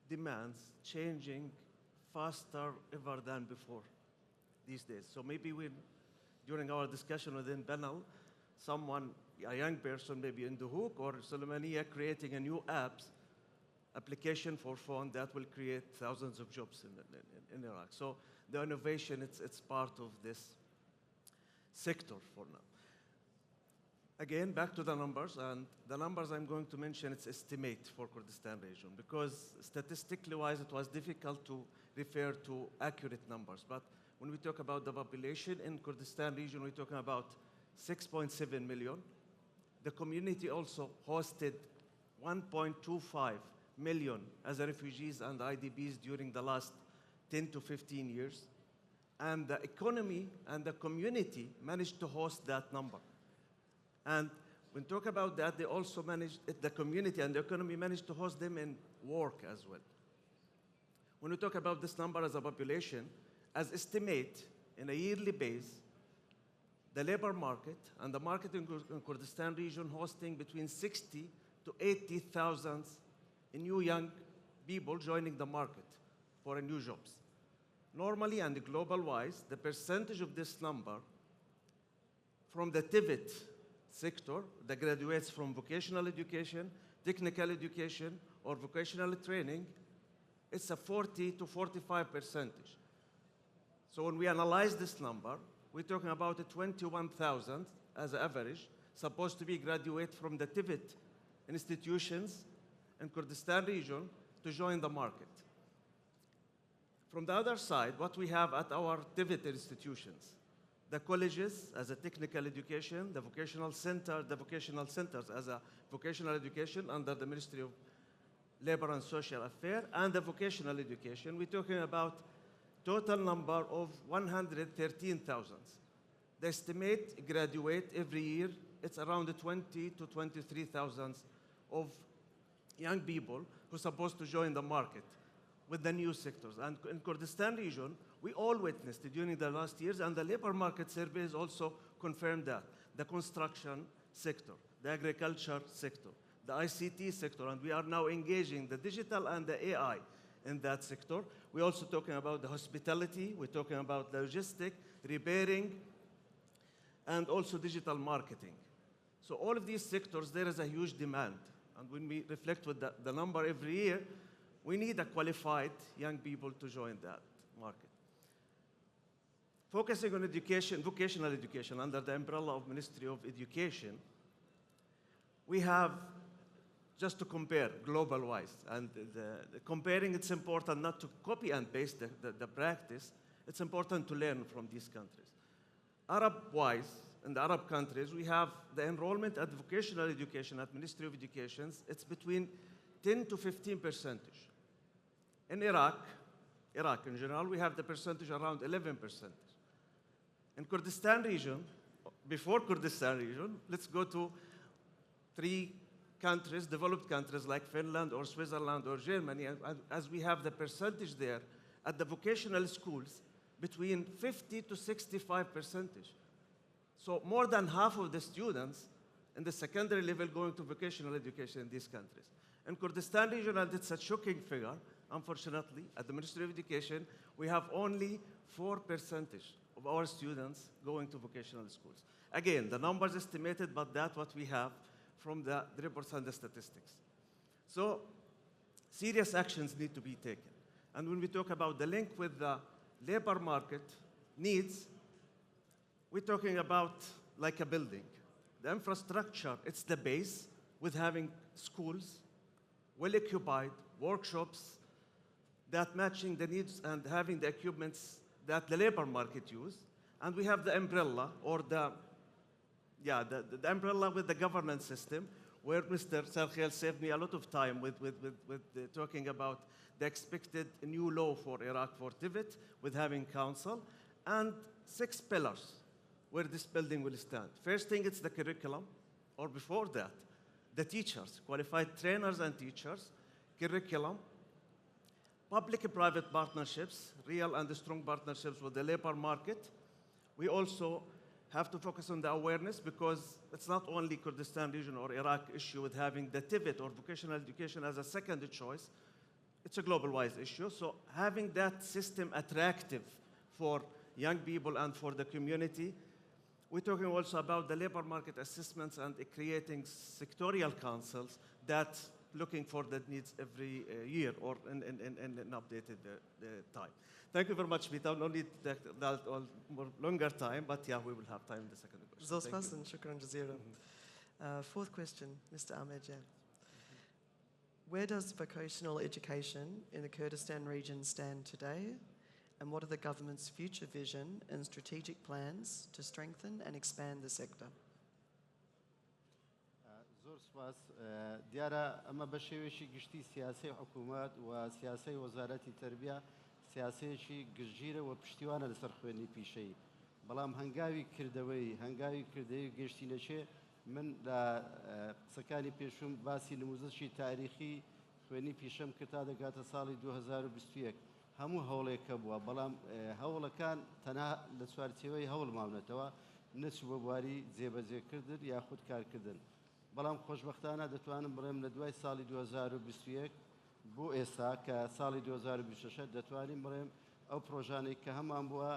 F: demands changing faster ever than before these days. So maybe during our discussion within panel, a young person maybe in Duhok or Suleimania creating a new application for phone that will create thousands of jobs in Iraq. So the innovation, it's part of this sector for now. Again, back to the numbers, and the numbers I'm going to mention, it's estimate for Kurdistan region, because statistically wise, it was difficult to refer to accurate numbers. But when we talk about the population in Kurdistan region, we're talking about 6.7 million. The community also hosted 1.25 million as refugees and IDPs during the last 10 to 15 years. And the economy and the community managed to host that number. And when we talk about that, they also managed, the community and the economy managed to host them in work as well. When we talk about this number as a population, as estimate in a yearly base, the labor market and the market in Kurdistan region hosting between 60 to 80,000 new young people joining the market for new jobs. Normally and global-wise, the percentage of this number from the TEVIT sector, the graduates from vocational education, technical education, or vocational training, it's a 40 to 45%. So when we analyze this number, we're talking about 21,000 as average, supposed to be graduate from the TEVIT institutions in Kurdistan region to join the market. From the other side, what we have at our TEVIT institutions, the colleges as a technical education, the vocational centers as a vocational education under the Ministry of Labor and Social Affairs, and the vocational education, we're talking about total number of 113,000. The estimate graduate every year, it's around 20 to 23,000 of young people who are supposed to join the market with the new sectors. And in Kurdistan region, we all witnessed it during the last years, and the labor market surveys also confirmed that. The construction sector, the agriculture sector, the ICT sector, and we are now engaging the digital and the AI in that sector. We're also talking about the hospitality, we're talking about the logistic, repairing, and also digital marketing. So all of these sectors, there is a huge demand. And when we reflect with the number every year, we need a qualified young people to join that market. Focusing on education, vocational education, under the umbrella of Ministry of Education, we have, just to compare global-wise, and comparing, it's important not to copy and paste the practice, it's important to learn from these countries. Arab-wise, in the Arab countries, we have the enrollment at vocational education at Ministry of Education, it's between 10 to 15%. In Iraq in general, we have the percentage around 11%. In Kurdistan region, before Kurdistan region, let's go to 3 countries, developed countries like Finland or Switzerland or Germany, as we have the percentage there at the vocational schools between 50 to 65%. So more than half of the students in the secondary level going to vocational education in these countries. In Kurdistan region, and it's a shocking figure, unfortunately, at the Ministry of Education, we have only 4% of our students going to vocational schools. Again, the numbers estimated, but that's what we have from the reports and the statistics. So serious actions need to be taken. And when we talk about the link with the labor market needs, we're talking about like a building. The infrastructure, it's the base with having schools, well-occupied, workshops that matching the needs and having the equipments that the labor market use. And we have the umbrella or the umbrella with the governance system, where Mr. Sarkhiel saved me a lot of time with talking about the expected new law for Iraq for TVET, with having council, and 6 pillars where this building will stand. First thing, it's the curriculum, or before that, the teachers, qualified trainers and teachers, curriculum, public-private partnerships, real and strong partnerships with the labor market. We also have to focus on the awareness, because it's not only Kurdistan region or Iraq issue with having the TVET or vocational education as a second choice. It's a global-wise issue. So having that system attractive for young people and for the community. We're talking also about the labor market assessments and creating sectorial councils that looking for the needs every year or in an updated time. Thank you very much, Vita. No need that more longer time, but yeah, we will have time in the second question.
D: Zos Hassan, shukran jazeera. Fourth question, Mr. Ahmed Jan. Where does vocational education in the Kurdistan region stand today? And what are the government's future vision and strategic plans to strengthen and expand the sector?
C: زۆر سپاس دیارە ئەمە بە شێوێکی گشتی سیاسی حکوومەت و سیاسی وەزارەتی تەربیە سیاسەیەکی گشتگیرە و پشتیوانە لەسەر خوێندنی پیشەیی بەڵام هەنگاوی کردەوەی گەشتینەچێ من لە قسەکانی پێشوم باسی نموزەشی تاریخی خوێندنی پیشەم کرد تا دەگاتە ساڵی 2021 هەموو هەوڵێکە بووە بەڵام هەوڵەکان تەنها لە چوارچێوەی هەوڵ ماونەتەوە نەچوو بە بواری جێبەجێکردن یاخود کارکردن بەڵام خۆشبەختانە دەتوانم بڵێم لە دوای ساڵی 2021 بۆ ئێستا کە ساڵی 2026 دەتوانیم بڵێم ئەو پرۆژانەی کە هەمان بووە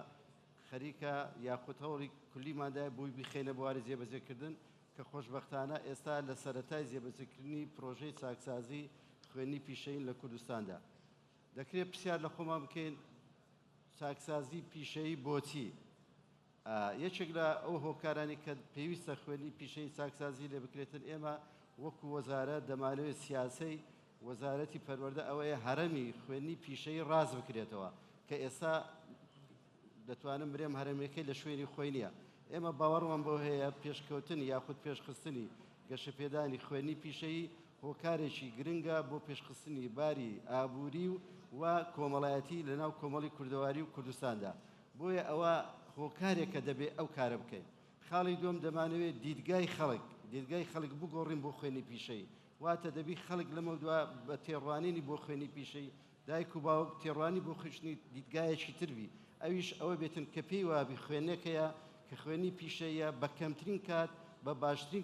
C: خەریکە یاخود هەوڵی کولیماندای بووی بخێنە بواری جێبەجێکردن کە خۆشبەختانە ئێستا لە سەرەتای جێبەجێکردنی پرۆژەی چاکسازی خوێندنی پیشەیی لە کوردستاندا دەکرێت پرسیار لە خۆمان بکەین چاکسازی پیشەیی بۆچی یەکێک لە ئەو هۆکارانی کە پێویستە خوێندنی پیشەی چاکسازی لێ بکرێتن ئێمە وەکو وەزارەت دەمانەوێت سیاسەی وەزارەتی پەروەردە ئەوەیە هەرەمی خوێندنی پیشەیی ڕاز بکرێتەوە کە ئێستا دەتوانم برێم هەرەمەکەی لە شوێنی خۆی نییە ئێمە باوەڕمان بۆ هەیە پێشکەوتنی یاخود پێشخستنی گەشەپێدانی خوێندنی پیشەیی هۆکارێکی گرنگە بۆ پێشخستنی باری ئابووری و کۆمەڵایەتی لەناو کۆمەڵی کوردەواری و کوردستاندا بۆیە ئەوە هۆکارێکە دەبێت ئەو کارە بکەین خاڵی دووەم دەمانەوێت دیدگای خەڵک بگۆڕین بۆ خوێندنی پیشەیی واتە دەبی خەڵک لەمە دووە بە تێڕوانینی بۆ خوێندنی پیشەیی دایک و باوک تێڕوانی بۆ خوێندنی دیدگایەکی تربی ئەویش ئەوە بێتن کە پێی وابی خوێندنەکەیە کە خوێندنی پیشەیە بە کەمترین کات بە باشترین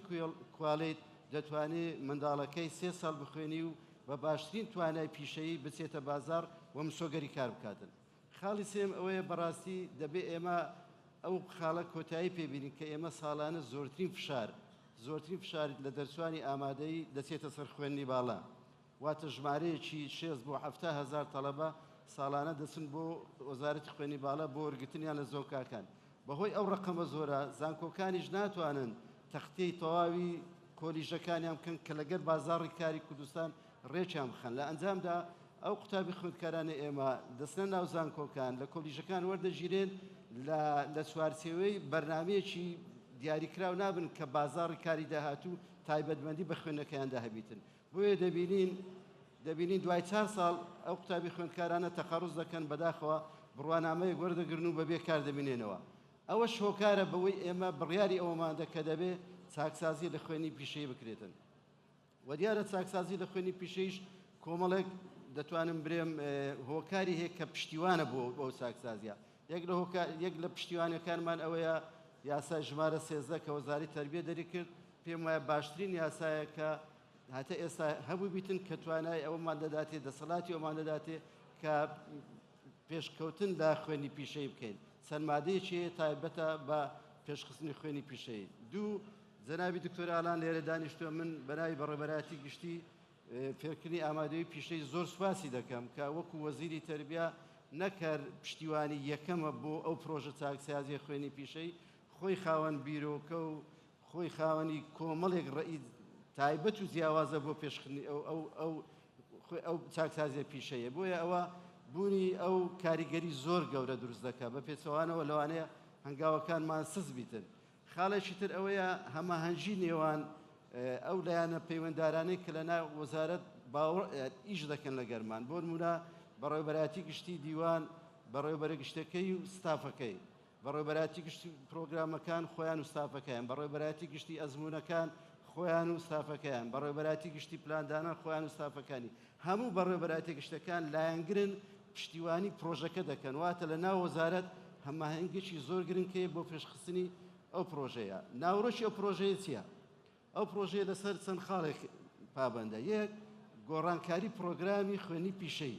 C: کوالێت دەتوانێت منداڵەکەی 3 ساڵ بخوێنی و بە باشترین توانای پیشەیی بچێتە بازار و مسۆگەری کار بکاتن خاڵی سێم ئەوەیە بەڕاستی دەبێت ئێمە ئەو خاڵە کۆتایی پێبینین کە ئێمە ساڵانە زۆرترین فشار لە دەرچوانی ئامادەی دەچێتە سەر خوێندنی باڵا واتە ژمارەیەکی 6 بۆ 7,000 تەڵەبە ساڵانە دەچن بۆ وەزارەتی خوێنی باڵا بۆ وەرگرتنیان لە زۆنکاکان. بەهۆی ئەو ڕقەمە زۆرە زانکۆکانیش ناتوانن تەختەی تەواوی کۆلیژەکانیان بکەن کە لەگەر بازاڕی کاری کوردستان ڕێکیان بخەن. لە ئەنجامدا ئەو قوتابی خوێندکارانی ئێمە دەستنە ناو زانکۆکان لە کۆلیژەکان وەردەگیرێن لە چوارچێوەی بەرنامەیەکی دیاریکراو نابن کە بازاڕی کاری داهاتوو تایبەتمەندی بە خوێندنەکەیاندا هەبیتن. بۆیە دەبینین دوای 4 ساڵ ئەو قوتابی خوێندکارانە تەقەڕوز دەکەن بەداخەوە بڕوانامەیەک وەردەگرن و بەبێ کار دەبینێنەوە. ئەوە شۆکارە بەوەی ئێمە بڕیاری ئەوەماندە کە دەبێ چاکسازی لە خوێنی پیشەی بکرێتن. و دیارە چاکسازی لە خوێنی پیشەیش کۆمەڵێک دەتوانم برێم هۆکاری هەیە کە پشتیوانە بۆ چاکسازیە. یەک لە پشتیوانەکانمان ئەوەیە یاسای ژمارە 13 کە وەزارەتی تەربیە دەری کرد. پێم وایە باشترین یاسایە کە هاتە ئێستا هەبوو بیتن کە توانای ئەوەمان دەداتێ دەسەڵاتی ئەومان دەداتێ کە پێشکەوتن لە خوێنی پیشەی بکەین. چەند مادەیەکی تایبەتە بە پێشخستنی خوێنی پیشەی. دوو جەنابی دکتۆر ئالان لێرە دانیشتووە من بەناوی بەڕێبەراتی گشتی فێرکردنی ئامادەی پیشەی زۆر سوپاسی دەکەم کە وەکو وەزیری تەربیە نەکار پشتیوانی یەکەمە بۆ ئەو پرۆژە چاکسازی خوێنی پیشەی خۆی خاوەن بیرۆکە و خۆی خاوەنی کۆمەڵێک ڕئی تایبەت و جیاوازە بۆ پێشخستنی ئەو چاکسازیە پیشەیە. بۆیە ئەوە بوونی ئەو کاریگەری زۆر گەورە دروست دەکات بە پێچەوانەوە لەوانەیە هەنگاوەکانمان سز بیتن. خاڵێکی تر ئەوەیە هەماهەنگی نێوان ئەو لایەنە پەیوەنددارانەی کە لەناو وەزارەت ئیش دەکەن لەگەرمان. بۆ نمونە بەڕێوەبەراتی گشتی دیوان بەڕێوەبەرە گشتەکەی و ستافەکەی، بەڕێوەبەراتی گشتی پرۆگرامەکان خۆیان و ستافەکەیان، بەڕێوەبەراتی گشتی ئەزمونەکان خۆیان و ستافەکەیان، بەڕێوەبەراتی گشتی پلاندانان خۆیان و ستافەکانی. هەموو بەڕێوەبەراتی گشتەکان لایەنگرن پشتیوانی پرۆژەکە دەکەن. واتە لە ناو وەزارەت هەماهەنگێکی زۆر گرنگکەیە بۆ پێشخستنی ئەو پرۆژەیە. ناوڕۆشی ئەو پرۆژەیە چییە؟ ئەو پرۆژەیە لەسەر چەند خاڵێک پابەندە. یەک گۆڕانکاری پرۆگرامی خوێنی پیشەی،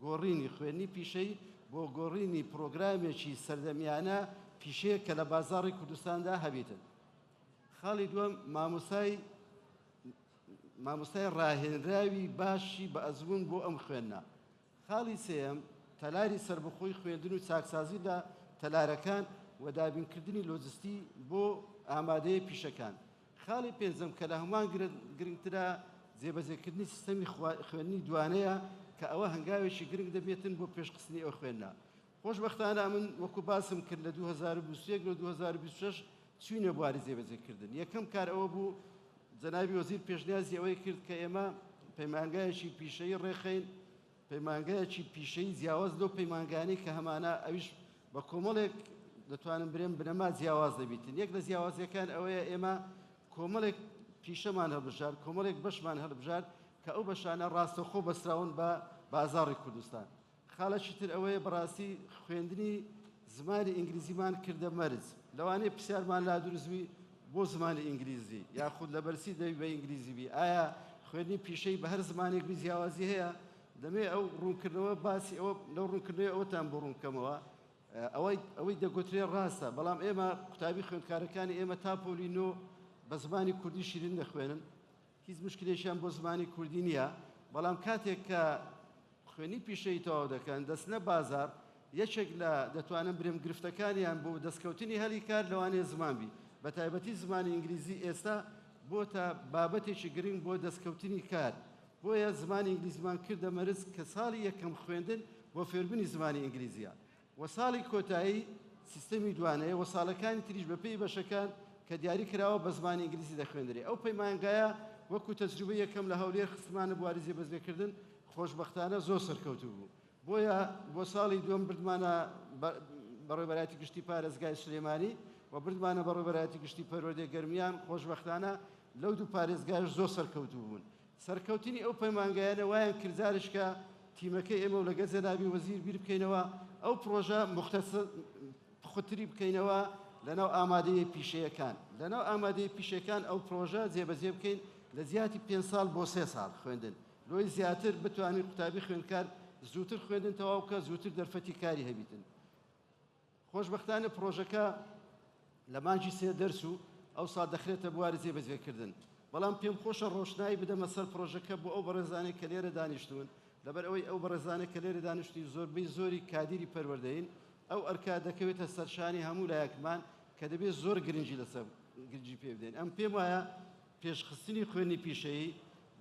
C: گۆڕینی خوێنی پیشەی بۆ گۆڕینی پرۆگرامێکی سەردەمیانە پیشەیە کە لە بازاڕی کوردستاندا هەبێتن. خاڵی دووەم مامۆستای ڕاهێنراوی باشی بە ئەزمون بۆ ئەم خوێندنە. خاڵی سێەم تەلاری سربەخۆی خوێندن و چاکسازی لە تەلارەکان و دابینکردنی لۆجستی بۆ ئامادەیە پیشەکان. خاڵی پێنجەم کە لە هەمان گرنگترە جێبەجێکردنی سیستەمی خوێندنی دوانەیە کە ئەوە هەنگاوێکی گرنگ دەبێتن بۆ پێشخستنی ئەو خوێندنە. خۆشبەختانە من وەکو باسم کرد لە 2021 و 2026 چوینە بواری جێبەجێکردن. یەکەم کار ئەوە بوو جەنابی وەزیر پێشنیازی ئەوەی کرد کە ئێمە پەیمانگایەکی پیشەی ڕێخەین، پەیمانگایەکی پیشەی جیاواز لەو پەیمانگانەی کە هەمانە ئەویش بە کۆمەڵێک دەتوانم برێم بنەما جیاواز دەبیتن. یەک لە جیاوازیەکان ئەوەیە ئێمە کۆمەڵێک پیشەمان هەڵبژار، کۆمەڵێک بەشمان هەڵبژار کە ئەو بەشانە ڕاستەوخۆ بەسراون بە بازاڕی کوردستان. خاڵەکی تر ئەوەیە بەڕاستی خوێندنی زمانی ئینگلیزیمان کردە مەرج. لەوانەیە پرسیارمان لا دروستبی بۆ زمانی ئینگلیزی یاخود لە بەرسی دەبی بە ئینگلیزی بی. ئایا خوێندنی پیشەی بە هەر زمانێک جیاوازی هەیە؟ دەمێ ئەو ڕوونکردنەوە باسی ئەوە لەو ڕوونکردنەوەی ئەوەتان بۆ ڕوونکەمەوە ئەوەی دەگوترێ ڕاستە. بەڵام ئێمە قوتابی خوێندکارەکانی ئێمە تا پۆلی نۆ بە زمانی کوردی شیرین دەخوێنن، هیچ مشکلێکیان بۆ زمانی کوردی نییە. بەڵام کاتێک کە خوێنی پیشەی تەواو دەکەن دەستنە بازار، یەکێک لە دەتوانن برێم گرفتەکانیان بۆ دەستکەوتنی هەلی کار لەوانەیە زمان بی. بە تایبەتی زمانی ئینگلیزی ئێستا بۆتە بابەتێکی گرنگ بۆ دەستکەوتنی کار. بۆیە زمانی ئینگلیزیمان کردە مەرج کە ساڵی یەکەم خوێندن بۆ فێربوونی زمانی ئینگلیزیە. و ساڵی کۆتایی سیستەمی دوانەیە و ساڵەکانی تریش بەپێی بەشەکان کە دیاری کراوە بە زمانی ئینگلیزی دەخوێندرێ. ئەو پەیمانگایە وەکو تەجروبە یەکەم لە هەولێر خستمانە بواری جێبەجێکردن خۆشبەختانە زۆر سەرکەوتوو بوو. بۆیە بۆ ساڵی دووەم بردمانە بەڕێوەبەراتی گشتی پارێزگای سلێمانی و بردمانە بەڕێوەبەراتی گشتی پەروەردەی گەرمیان. خۆشبەختانە لەو دوو پارێزگایش زۆر سەرکەوتوو بوون. سەرکەوتنی ئەو پەیمانگایانە وایان کردارشکە تیمەکەی ئێمە و لەگەڵ جەنابی وەزیر بیر بکەینەوە ئەو پرۆژە مختصر خۆتری بکەینەوە لەناو ئامادەیە پیشەیەکان. لەناو ئامادەیە پیشەکان ئەو پرۆژە جێبەجێ بکەین لە زیاتی 5 ساڵ بۆ 3 ساڵ خوێندن. لۆی زیاتر بتوانین قوتابی خوێندکار زووتر خوێندن تەواو بکە، زووتر دەرفەتی کاری هەبیتن. خۆشبەختانە پرۆژەکە لە مانجی 3 دەرس و ئەو ساڵ دەخرێتە بواری جێبەجێکردن. بەڵام پێم خۆشە ڕۆشنایی بدەمە سەر پرۆژەکە بۆ ئەو بەڕێزانێک کە لێرە دانیشتون لەبەر ئەوەی ئەو بەڕێزانێک کە لێرە دانیشتی زۆربەی زۆری کادیری پەروەردەین ئەو ئەرکا دەکەوێتە سەرشانی هەموو لایەکمان کە دەبێت زۆر گرنگی لەسەر گرنگی پێ بدەین ئەم پێم وایە پێشخستنی خوێنی پیشەیی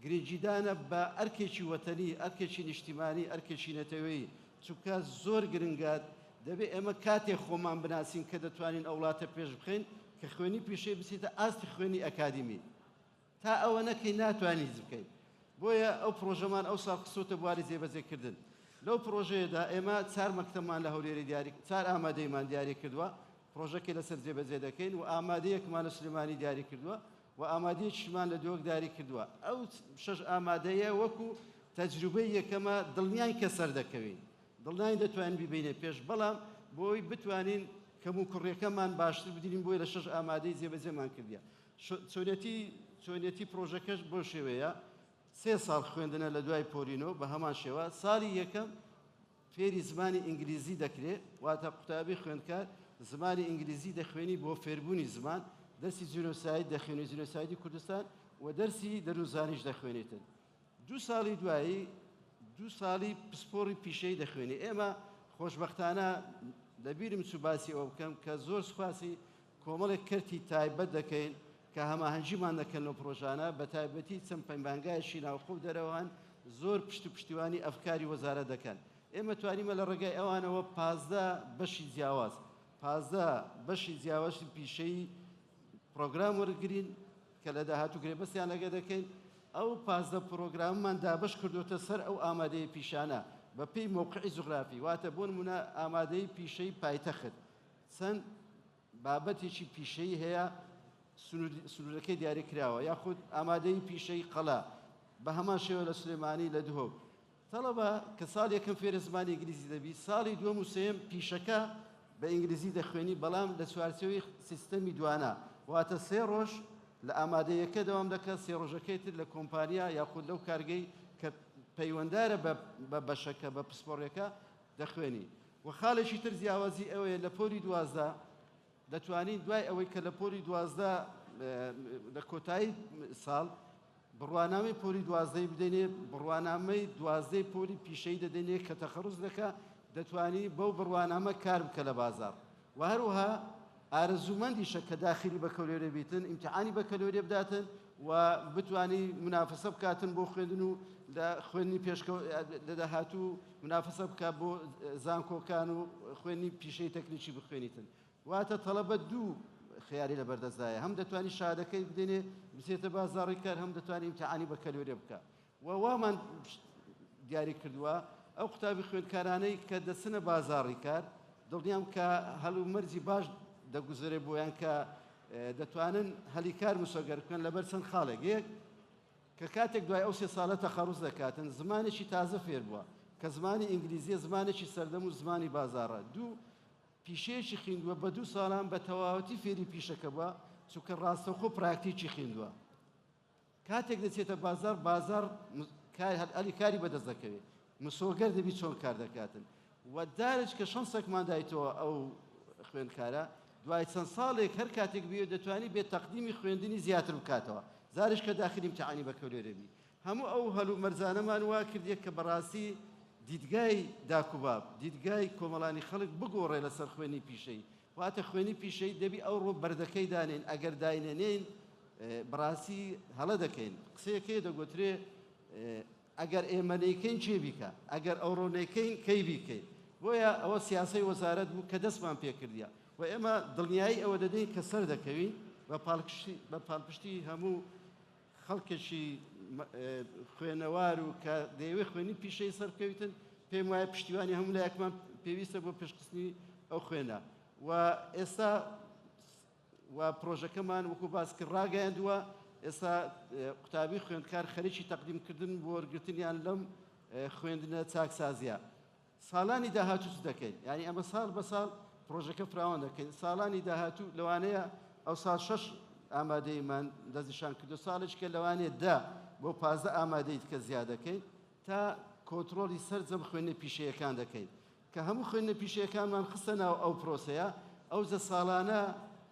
C: گرنگیدانە بە ئەرکێکی وەتەنی ئەرکێکی نیشتیمانی ئەرکێکی نەتەوەیی چونکە زۆر گرنگات دەبێت ئێمە کاتێک خۆمان بناسین کە دەتوانین ئەو وڵاتە پێش بخەین کە خوێنی پیشەی بچیتە ئاستی خوێنی ئەکادیمی تا ئەوە نەکەی ناتوانیت بکەیت بۆیە ئەو پرۆژەمان ئەو ساڵ قسۆتە بواری جێبەجێکردن لەو پرۆژەیەدا ئێمە 4 مەکتەبمان لە هەولێری دیاری 4 ئامادەیمان دیاری کردووە پرۆژەکەی لەسەر جێبەجێ دەکەین و ئامادەیەکمان لە سلێمانی دیاری کردووە و ئامادەیەکیشمان لە دۆک داری کردووە ئەو 6 ئامادەیە وەکو تەجروبەی یەکەمە دڵنیان کە سەر دەکەوین دڵنیان دەتوانین ببینێ پێش بەڵام بۆی بتوانین کەم و کوڕیەکەمان باشتر بدرین بۆی لە 6 ئامادەی جێبەجێمان کردیە چۆنیەتی پرۆژەکەش بۆ شێوەیە 3 ساڵ خوێندنە لە دوای پۆلینۆ بە هەمان شێوە ساڵی یەکەم فێری زمانی ئینگلیزی دەکرێت واتە قوتابی خوێندکار زمانی ئینگلیزی دەخوێنی بۆ فێربوونی زمان دەرسی جنۆساید دەخوێنێت جنۆسایدی کوردستان و دەرسی دەروزانیش دەخوێنێتن 2 ساڵی دوایی 2 ساڵی پسپۆڕی پیشەی دەخوێنێت ئێمە خۆشبەختانە لەبیرم چوو باسی ئەوە بکەم کە زۆر سوپاسی کۆمەڵێک کەرتی تایبەت دەکەین کە هەماهەنگیمان دەکەن لەو پرۆژانە بە تایبەتی چەند پەیمانگایشی ناوخۆ دەرەوەن زۆر پشت و پشتیوانی ئەفکاری وەزارەت دەکەن ئێمە توانیمە لە ڕێگای ئەوانەوە 15 بەشی جیاواز 15 بەشی جیاوازی پیشەی پرۆگرام وەرگرین کە لە داهاتوو گرێبەستیان لەگە دەکەین ئەو 15 پرۆگراممان دابش کردوتە سەر ئەو ئامادەی پیشانە بە پێی موقعی جوغرافی واتە بۆ نمونە ئامادەی پیشەی پایتەخت چەند بابەتێکی پیشەی هەیە سنوورەکەی دیاری کراوە یاخود ئامادەی پیشەی قەڵا بە هەمان شێوە لە سلێمانی لە دهۆک تەڵەبە کە ساڵ یەکەم فێرە زمانی ئینگلیزی دەبی ساڵی دووەم و سێم پیشەکە بە ئینگلیزی دەخوێنی بەڵام لە چوارچێوەی سیستەمی دوانە واتە 3 ڕۆژ لە ئامادەیەکە دەوام دەکات 3 ڕۆژەکەی تر لە کۆمپانیا یاخود لەو کارگەی کە پەیوەنددارە بە بەشەکە بە پسپۆڕەکە دەخوێنی و خاڵێکی تر جیاوازی ئەوەیە لە پۆلی 12 دەتوانین دوای ئەوەی کە لە پۆلی 12 لە کۆتایی ساڵ بڕوانامەی پۆلی 12 بدەینێ بڕوانامەی 12 پۆلی پیشەی دەدەینێ کە تەخەڕوز دەکات دەتوانی بەو بڕوانامە کار بکە لە بازار و هەروەها ئارەزومەندیشە کە داخلی بە کەلۆرە بیتن ئیمتحانی بە کەلۆرە بداتن و بتوانی منافسە بکاتن بۆ خوێندن و لە خوێندنی پێشکەوت لە داهاتوو منافسە بکات بۆ زانکۆکان و خوێندنی پیشەی تەکنیکی بخوێنیتن واتە تەڵەبە دوو خیاری لە بەردەستدایە هەم دەتوانی شادەکەی بدێنێ بچێتە بازاڕی کار هەم دەتوانی ئیمتحانی بە کەلۆرە بکە و وامان دیاری کردووە ئەو قوتابی خوێندکارانەی کە دەچنە بازاڕی کار دڵنیام کە هەڵ و مەرجی باش دەگوزارێ بۆیان کە دەتوانن هەلی کار مسۆگەر بکەن لەبەر چەند خاڵێک یەک کە کاتێک دوای ئەو 3 ساڵە تەخەڕوز دەکاتن زمانێکی تازە فێر بووە کە زمانی ئینگلیزیە زمانێکی سەردەم و زمانی بازاڕە دوو پیشەیەکی خوێندووە بە 2 ساڵان بە تەواوەتی فێری پیشەکە بووە چونکە ڕاستەوخۆ پراکتیکی خوێندووە کاتێک دەچێتە بازار هەلی کاری بەدەست دەکەوێت مسۆگەر دەبی چۆن کار دەکاتن و دارج کە شەنسێکمان دایتەوە ئەو خوێندکارە دوای چەند ساڵێک هەر کاتێک بێ دەتوانی بێت تەقدیمی خوێندنی زیاتر بکاتەوە زارش کە داخلی ئیمتحانی بە کەلۆرە بی هەموو ئەو هەلو مەرجانەمان وا کردێت کە بەڕاستی دیدگای داکوباب دیدگای کۆمەڵانی خەڵک بگۆڕێ لەسەر خوێنی پیشەی واتە خوێنی پیشەی دەبی ئەو ڕۆ بەردەکەی دانێن ئەگەر داینێنین بەڕاستی هەڵە دەکەین قسەیەکەی دەگوترێ ئەگەر ئێمە نەیکەین چێ بیکە ئەگەر ئەو ڕۆ نەیکەین کەی بیکەین بۆیە ئەوە سیاسەی وەزارەت بوو کە دەستمان پێکردیە و ئێمە دڵنیایی ئەوە دەدەین کە سەر دەکەوین بە پاڵپشتی هەموو خەڵکێکی خوێنەوار و کە دەیەوێت خوێنی پیشەی سەرکەوتن پێم وایە پشتیوانی هەموو لایەکمان پێویستە بۆ پێشخستنی ئەو خوێنە و ئێستا و پرۆژەکەمان وەکو باسکرد ڕاگەیاندووە ئێستا قوتابی خوێندکار خەریکی تەقدیمکردن بۆ وەرگرتنیان لەم خوێندنە چاکسازیە ساڵانی داهاتوو دەکەین یعنی ئەمە ساڵ بە ساڵ پرۆژەکە فراوان دەکەین ساڵانی داهاتوو لەوانەیە ئەو ساڵ 6 ئامادەیمان دەستنیشان کردو ساڵێککە لەوانێت 10 بۆ 15 ئامادەیت کە زیاد دەکەین تا کۆنتڕۆلی سەرجەم خوێنە پیشەیەکان دەکەین کە هەموو خوێنە پیشەیەکانمان خستە ناو ئەو پرۆسەیە ئەو زە ساڵانە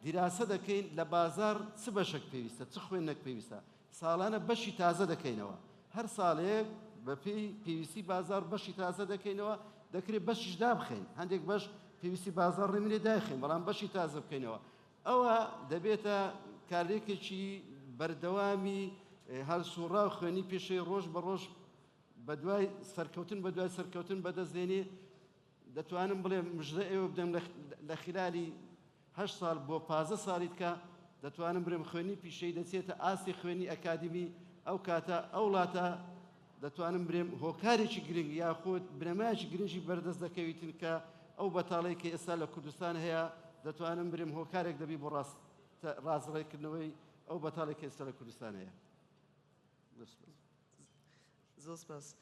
C: دیراسە دەکەین لە بازار چ بەشێک پێویستە چ خوێنێک پێویستە ساڵانە بەشی تازە دەکەینەوە هەر ساڵێک بە پێی پێویستی بازار بەشی تازە دەکەینەوە دەکرێت بەشیش دابخەین هەندێک بەش پێویستی بازار ڕێمێ داخین بەڵام بەشی تازە بکەینەوە ئەوە دەبێتە کارێکێکی بەردەوامی هەڵسوڕا و خوێنی پێشەی ڕۆژ بە ڕۆژ بە دوای سەرکەوتن بەدەستێنێ دەتوانم بڵێ مژدە ئێوە بدەم لە خلالی 8 ساڵ بۆ 15 ساڵی تکە دەتوانم برم خوێنی پیشەی دەچێتە ئاستی خوێنی ئەکادمی ئەو کاتە ئەو وڵاتە دەتوانم برێم هۆکارێکی گرنگ یاخود بنەمایەکی گرنگی بەردەست دەکەویتن کە ئەو بەتاڵەی کە ئێستا لە کوردستان هەیە دەتوانم برێم هۆکارێک دەبی بۆ ڕازڕێکردنەوەی ئەو بەتاڵێک کە ئێستا لە کوردستان هەیە.
D: Zilspas,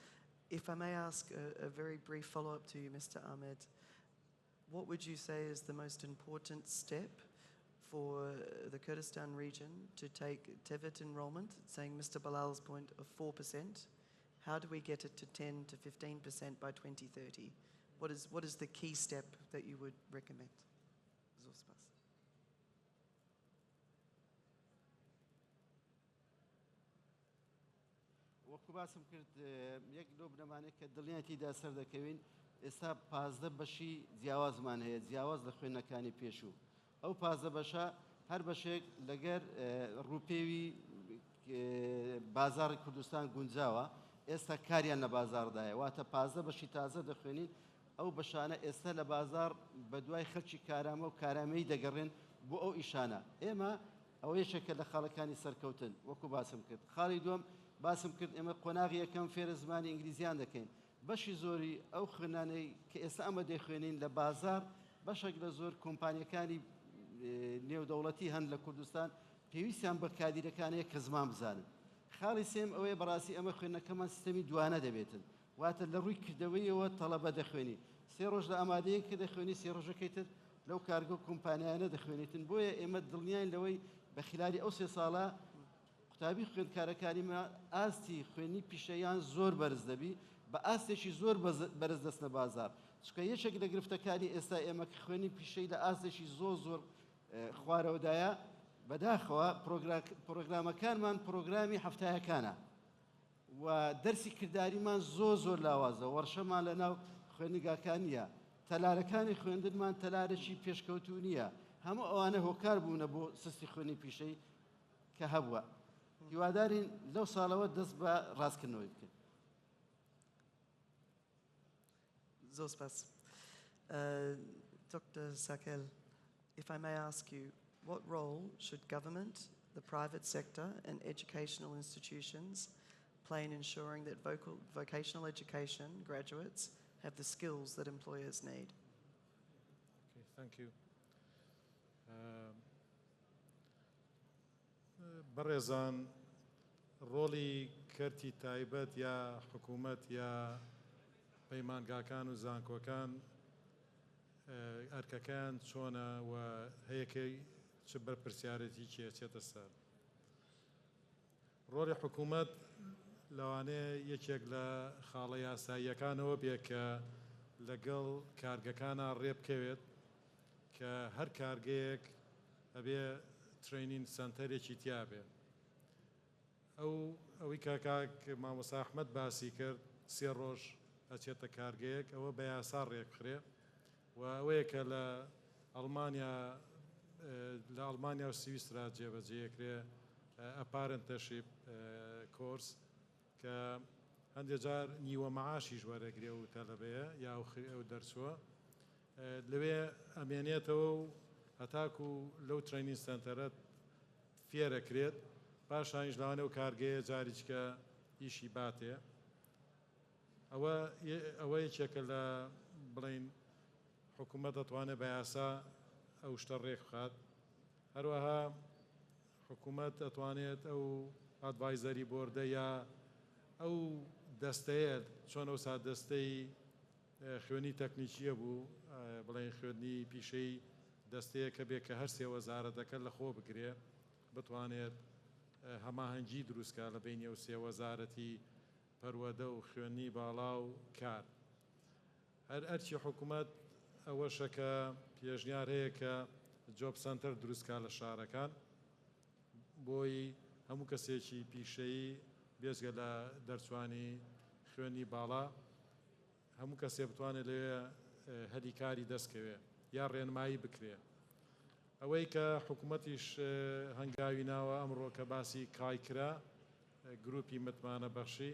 D: if I may ask a very brief follow-up to you, Mr. Ahmed, what would you say is the most important step for the Kurdistan region to take TEVIT enrollment, saying Mr. Bilal's point of 4%? How do we get it to 10 to 15% by 2030? What is the key step that you would recommend? Zilspas.
C: وەکو باسم کرد یەک لۆ بنەمانێک کە دڵنیایەتیدا سەر دەکەوین ئێستا 15 بەشی جیاوازمان هەیە جیاواز لە خوێندنەکانی پێشوو ئەو 15 بەشە هەر بەشێک لەگەر ڕووپێوی بازاڕی کوردستان گونجاوە ئێستا کاریان لە بازاردایە واتە 15 بەشی تازە دەخوێنین ئەو بەشانە ئێستا لە بازار بە دوای خەرچی کارامە و کارامەی دەگەڕێن بۆ ئەو ئیشانە ئێمە ئەوە یەکێکە لە خاڵەکانی سەرکەوتن وەکو باسم کرد خاڵی دووەم باسم کرد ئێمە قۆناغی یەکەم فێرە زمانی ئینگلیزیان دەکەین بەشی زۆری ئەو خوێنانەی کە ئێستا ئەمە دەیخوێنین لە بازار بەشێک لە زۆر کۆمپانیەکانی نێودەوڵەتی هەن لە کوردستان پێویستیان بە کادیرەکانەیە کە زمان بزانن خاڵی سێم ئەوەیە بەڕاستی ئەمە خوێندنەکەمان سیستەمی دوانە دەبێتن واتە لە ڕووی کردەوەیەوە تەڵەبە دەخوێنی 3 ڕۆژ لە ئامادەیە کە دەخوێنی 3 ڕۆژەکەی تر لەو کارگە و کۆمپانیانە دەخوێنیتن بۆیە ئێمە دڵنیان لەوەی بە خلالی ئەو 3 ساڵە قوتابی خوێندکارەکانیمە ئاستی خوێنی پیشەیان زۆر بەرز دەبی بە ئاستێکی زۆر بەرز دەستنە بازار چکە یەکێک لە گرفتەکانی ئێستا ئێمە کە خوێنی پیشەی لە ئاستێکی زۆر خوارەوەدایە بەداخەوە پرۆگرامەکانمان پرۆگرامی هەفتایەکانە و دەرسی کرداریمان زۆر لاوازە وەرشەمان لە ناو خوێندنگاکان نییە تەلارەکانی خوێندنمان تەلارێکی پێشکەوتو نییە هەموو ئەوانە هۆکار بوونە بۆ سستی خوێنی پیشەی کە هەبووە هیوادارین لەو ساڵەوە دەست بە ڕاستکردنەوەی بکەین.
D: Zilspas. Dr. Sakel, if I may ask you, what role should government, the private sector and educational institutions play in ensuring that vocational education graduates have the skills that employers need?
E: Okay, thank you. بەڕێزان ڕۆڵی کەرتی تایبەت یا حکوومەت یا پەیمانگاکان و زانکۆکان ئەرکەکان چۆنە و هەیەکەی چ بەرپرسیارەتی کێچێتە سەر ڕۆڵی حکوومەت لەوانەیە یەکێک لە خاڵە یاساییەکانەوە بێ کە لەگەڵ کارگەکانە ڕێبکەوێت کە هەر کارگەیەک ئەبێ ترینینگ سنتەرێکی تیابێ ئەوەی کاک مامۆستا ئەحمەد باسی کرد 3 ڕۆژ ئەچێتە کارگەیەک ئەوە بە یاسا ڕێکخرێ و ئەوەیە کە لە ئەڵمانیا و سویسرا جێبەجێکرێ ئەپارنتەشیپ کۆرس کە هەندێک جار نیوە مەعاشیش وەرەگرێ و تەلەبەیە یا ئەو دەرچووە لەوێ ئەمێنێتەوە و هەتاکو لەو ترینینگ سنتەرە فێرەکرێت پاشانیش لەوانێ و کارگەیە جاریچکە ئیشی باتێ ئەوە یەکێکە لە بڵین حکوومەت دەتوانێت بە یاسا ئەو شتە ڕێک بخات هەروەها حکوومەت دەتوانێت ئەو ئادڤایزەری بۆردە یا ئەو دەستەیە چۆن ئەو سا دەستەی خوێنی تەکنیکیە بوو بڵین خوێندنی پیشەی دەستەیە کە بێ کە هەر سێ وەزارەتەکە لە خۆ بگرێ بتوانێت هەماهەنگی دروستکە لە بینی ئەو سێ وەزارەتی پەروەدە و خوێنی باڵا و کار هەرچی حکوومەت ئەوەشە کە پێشنیار هەیە کە جۆب سنتەر دروستکە لە شارەکان بۆی هەموو کەسێکی پیشەیی بێزگە لە دەرچوانی خوێنی باڵا هەموو کەسێ بتوانێت لەوێ هەلیکاری دەستکەوێ یا ڕێنمایی بکرێ. ئەوەی کە حکوومەتیش هەنگاوی ناوە ئەمڕۆ کە باسی کایکرا گروپی متمانە بەخشی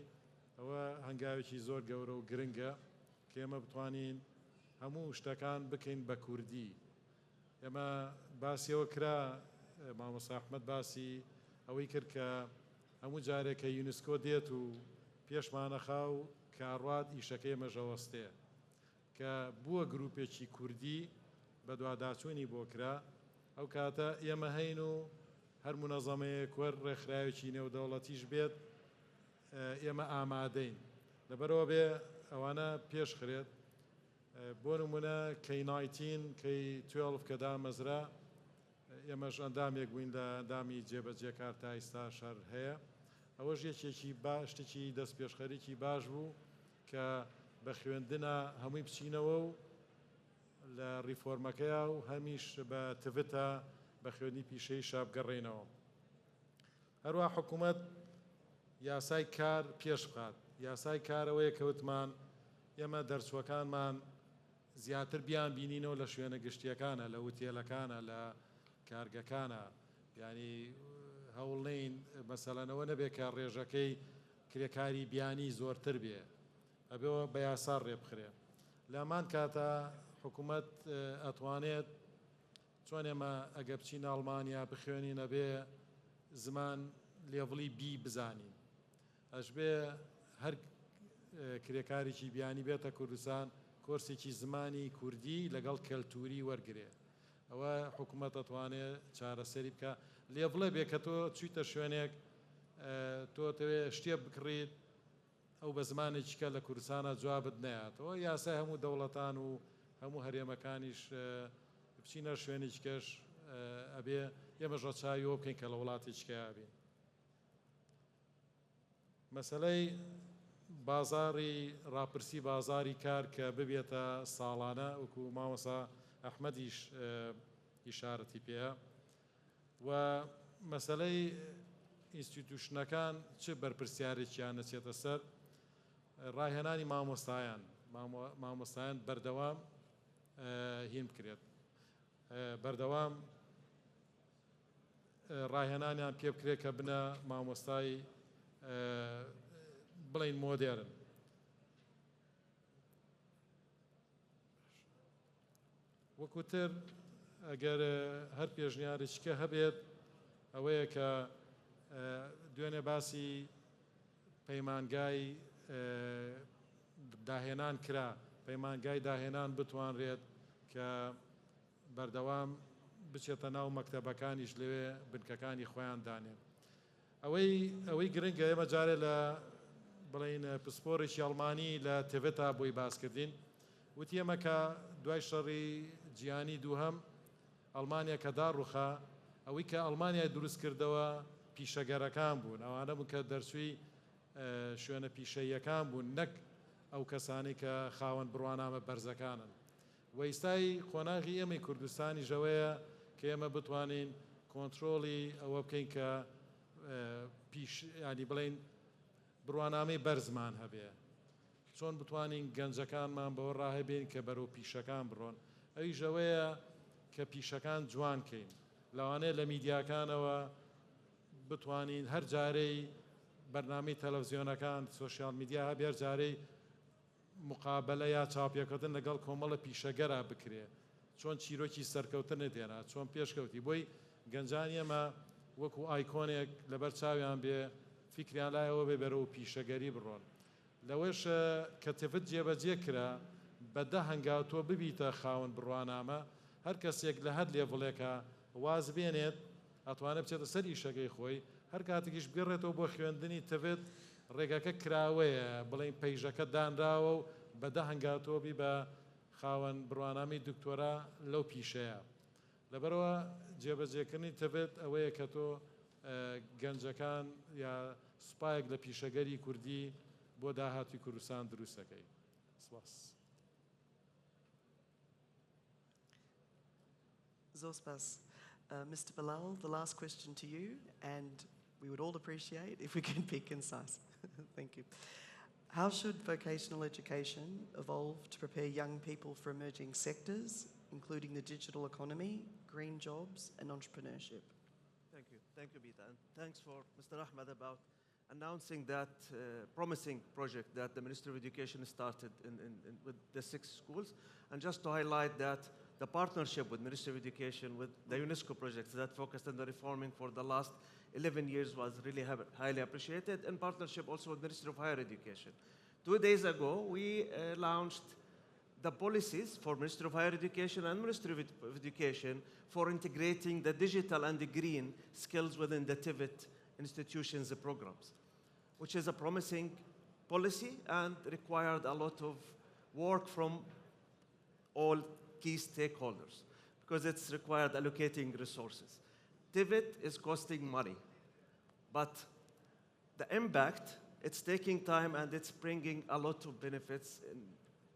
E: ئەوە هەنگاوێکی زۆر گەورە و گرنگە کە ئێمە بتوانین هەموو شتەکان بکەین بە کوردی. ئێمە باسیەوە کرا مامۆستا ئەحمەد باسی ئەوەی کرد کە هەموو جارێک کە یونسکۆ دێت و پێشمانەخا و کاڕوات ئیشەکەی مەژەوەستەیە کە بووە گروپێکی کوردی بە دوواداچوونی بۆ کرا ئەو کاتە ئێمە هەین و هەر مونەزەمەیەک وەر ڕێکخراوێکی نێودەوڵەتیش بێت ئێمە ئامادەین لەبەرەوە بێ ئەوانە پێش خرێت. بۆ نمونە K19 K12 کە دامەزرا ئێمەش ئەندامێک بووین لە ئەندامی جێبەجێکار تا ئێستا شەر هەیە. ئەوەش یەکێکی شتێکی دەست پێشخەریکی باش بوو کە بە خوێندنە هەمووی بچینەوە و لە ریفۆرمەکەیە و هەمیش بە تڤتە بە خوێنی پیشەی شابگەڕێنەوە. هەروە حکوومەت یاسای کار پێش بخات. یاسای کارەوەیە کەوتمان ئێمە دەرچوەکانمان زیاتر بیان بینینەوە لە شوێنە گشتیەکانە لە وتێلەکانە لە کارگەکانە ینی هەوڵنین مەسەلەنەوە نەبێت کە ڕێژەکەی کرێکاری بیانی زۆرتر بێ ئەبێەوە بە یاسا ڕێبخرێ. لەمان کاتە حکوومەت ئەتوانێت چۆن ئێمە ئەگە بچین ئەڵمانیا بخوێنینە بێ زمان لێڤڵی بی بزانین ئەش بێ هەر کرێکارێکی بیانی بێتە کوردستان کۆرسێکی زمانی کوردی لەگەڵ کەلتوری وەرگێ ئەوە حکوومەت دەتوانێت چارەسەری بکە لێڤڵە بێ کە تۆ چویتە شوێنێک تۆ دەوێ شتێ بکڕیت ئەو بە زمانێکیکە لە کوردستانە جوابت نایاتەوە یاسای هەموو دەوڵەتان و هەموو هەرێمەکانیش بچینە شوێنێکیکەش ئەبێ ئێمە ڕەچاویەوە بکەین کە لە وڵاتێکیکە بین. مەسەلەی بازاری ڕاپرسی بازاری کار کە ببێتە ساڵانە وەکو مامۆستا ئەحمەدیش ئیشارەتی پێە و مەسەلەی ئینستیتوشنەکان چ بەرپرسیارێکیان نەچێتە سەر ڕاهێنانی مامۆستایان بەردەوام هین بکرێت بەردەوام ڕاهێنانیان پێ بکرێت کە بنە مامۆستای بڵین مۆدێرن. وەکوتر ئەگەر هەر پێشنیارێکیکە هەبێت ئەوەیە کە دوێنێ باسی پەیمانگای داهێنان کرا پەیمانگای داهێنان بتوانرێت کە بەردەوام بچێتە ناو مەکتەبەکانیش لەوێ بنکەکانی خۆیان دانێن. ئەوەی گرنگە ئێمە جارێ لە بڵین پسپۆڕێکی ئەڵمانی لە تڤتا بۆی باسکردین وتی ئێمە کە دوای شەڕی جیهانی دووهەم ئەڵمانیا کە داڕوخا ئەوەی کە ئەڵمانیای دروست کردەوە پیشەگەرەکان بوون ئەوانە بوون کە دەرچووی شوێنە پیشەیەکان بوون نەک ئەو کەسانی کە خاوەن بڕوانامە بەرزەکانن. وەئیستای خۆناغی ئێمەی کوردستانی ژەوەیە کە ئێمە بتوانین کۆنتترۆڵی ئەوە بکەین کە ینی بڵین بڕوانامەی بەرزمان هەبێ چۆن بتوانین گەنجەکانمان بەوە ڕاهێبین کە بەرەو پیشەکان بڕۆن ئەوی ژەوەیە کە پیشەکان جوانکەین لەوانەیە لە میدیاکانەوە بتوانین هەر جارەی بەرنامەی تەلەڤیزیۆنەکان سۆشیال میدیا هەبێ جارەی مقابلە یا چاپیەکەوتن لەگەڵ کۆمەڵە پیشەگەرا بکرێ چۆن چیرۆکی سەرکەوتن دێنا چۆن پێشکەوتی بۆی گەنجانی ئەمە وەکو ئایکۆنێک لەبەر چاویان بێ فکریان لایەوە بێ بەرەو پیشەگەری بڕۆن. لەوەش کە تفت جێبەجێ کرا بەدە هەنگاوتۆ ببیتە خاوەن بڕوانامە هەر کەسێک لە هەر لێڤڵێکە واز بێنێت ئەتوانێت بچێتە سەر ئیشەکەی خۆی هەر کاتێکیش بگەڕێتەوە بۆ خوێندنی تفت ڕێگەکە کراوەیە بڵین پەیژەکە دانراوە و بەدە هەنگاتۆبی بە خاوەن بڕوانامی دکتۆرا لەو پیشەیە. لەبەرەوە جێبەجێکردنی تفت ئەوەیە کە تۆ گەنجەکان یا سوپایەک لە پیشەگەری کوردی بۆ داهاتی کوردستان دروستەکەی. سپاس.
D: Zospas. Mr. Bilal, the last question to you, and we would all appreciate if we can be concise. Thank you. How should vocational education evolve to prepare young people for emerging sectors, including the digital economy, green jobs, and entrepreneurship?
F: Thank you, Bita, and thanks for Mr. Ahmed about announcing that promising project that the Ministry of Education started with the 6 schools. And just to highlight that the partnership with Ministry of Education with the UNESCO projects that focused on the reforming for the last 11 years was really highly appreciated, in partnership also with Ministry of Higher Education. 2 days ago, we launched the policies for Ministry of Higher Education and Ministry of Education for integrating the digital and the green skills within the TVET institutions programs, which is a promising policy and required a lot of work from all key stakeholders because it's required allocating resources. TVET is costing money, but the impact, it's taking time and it's bringing a lot of benefits,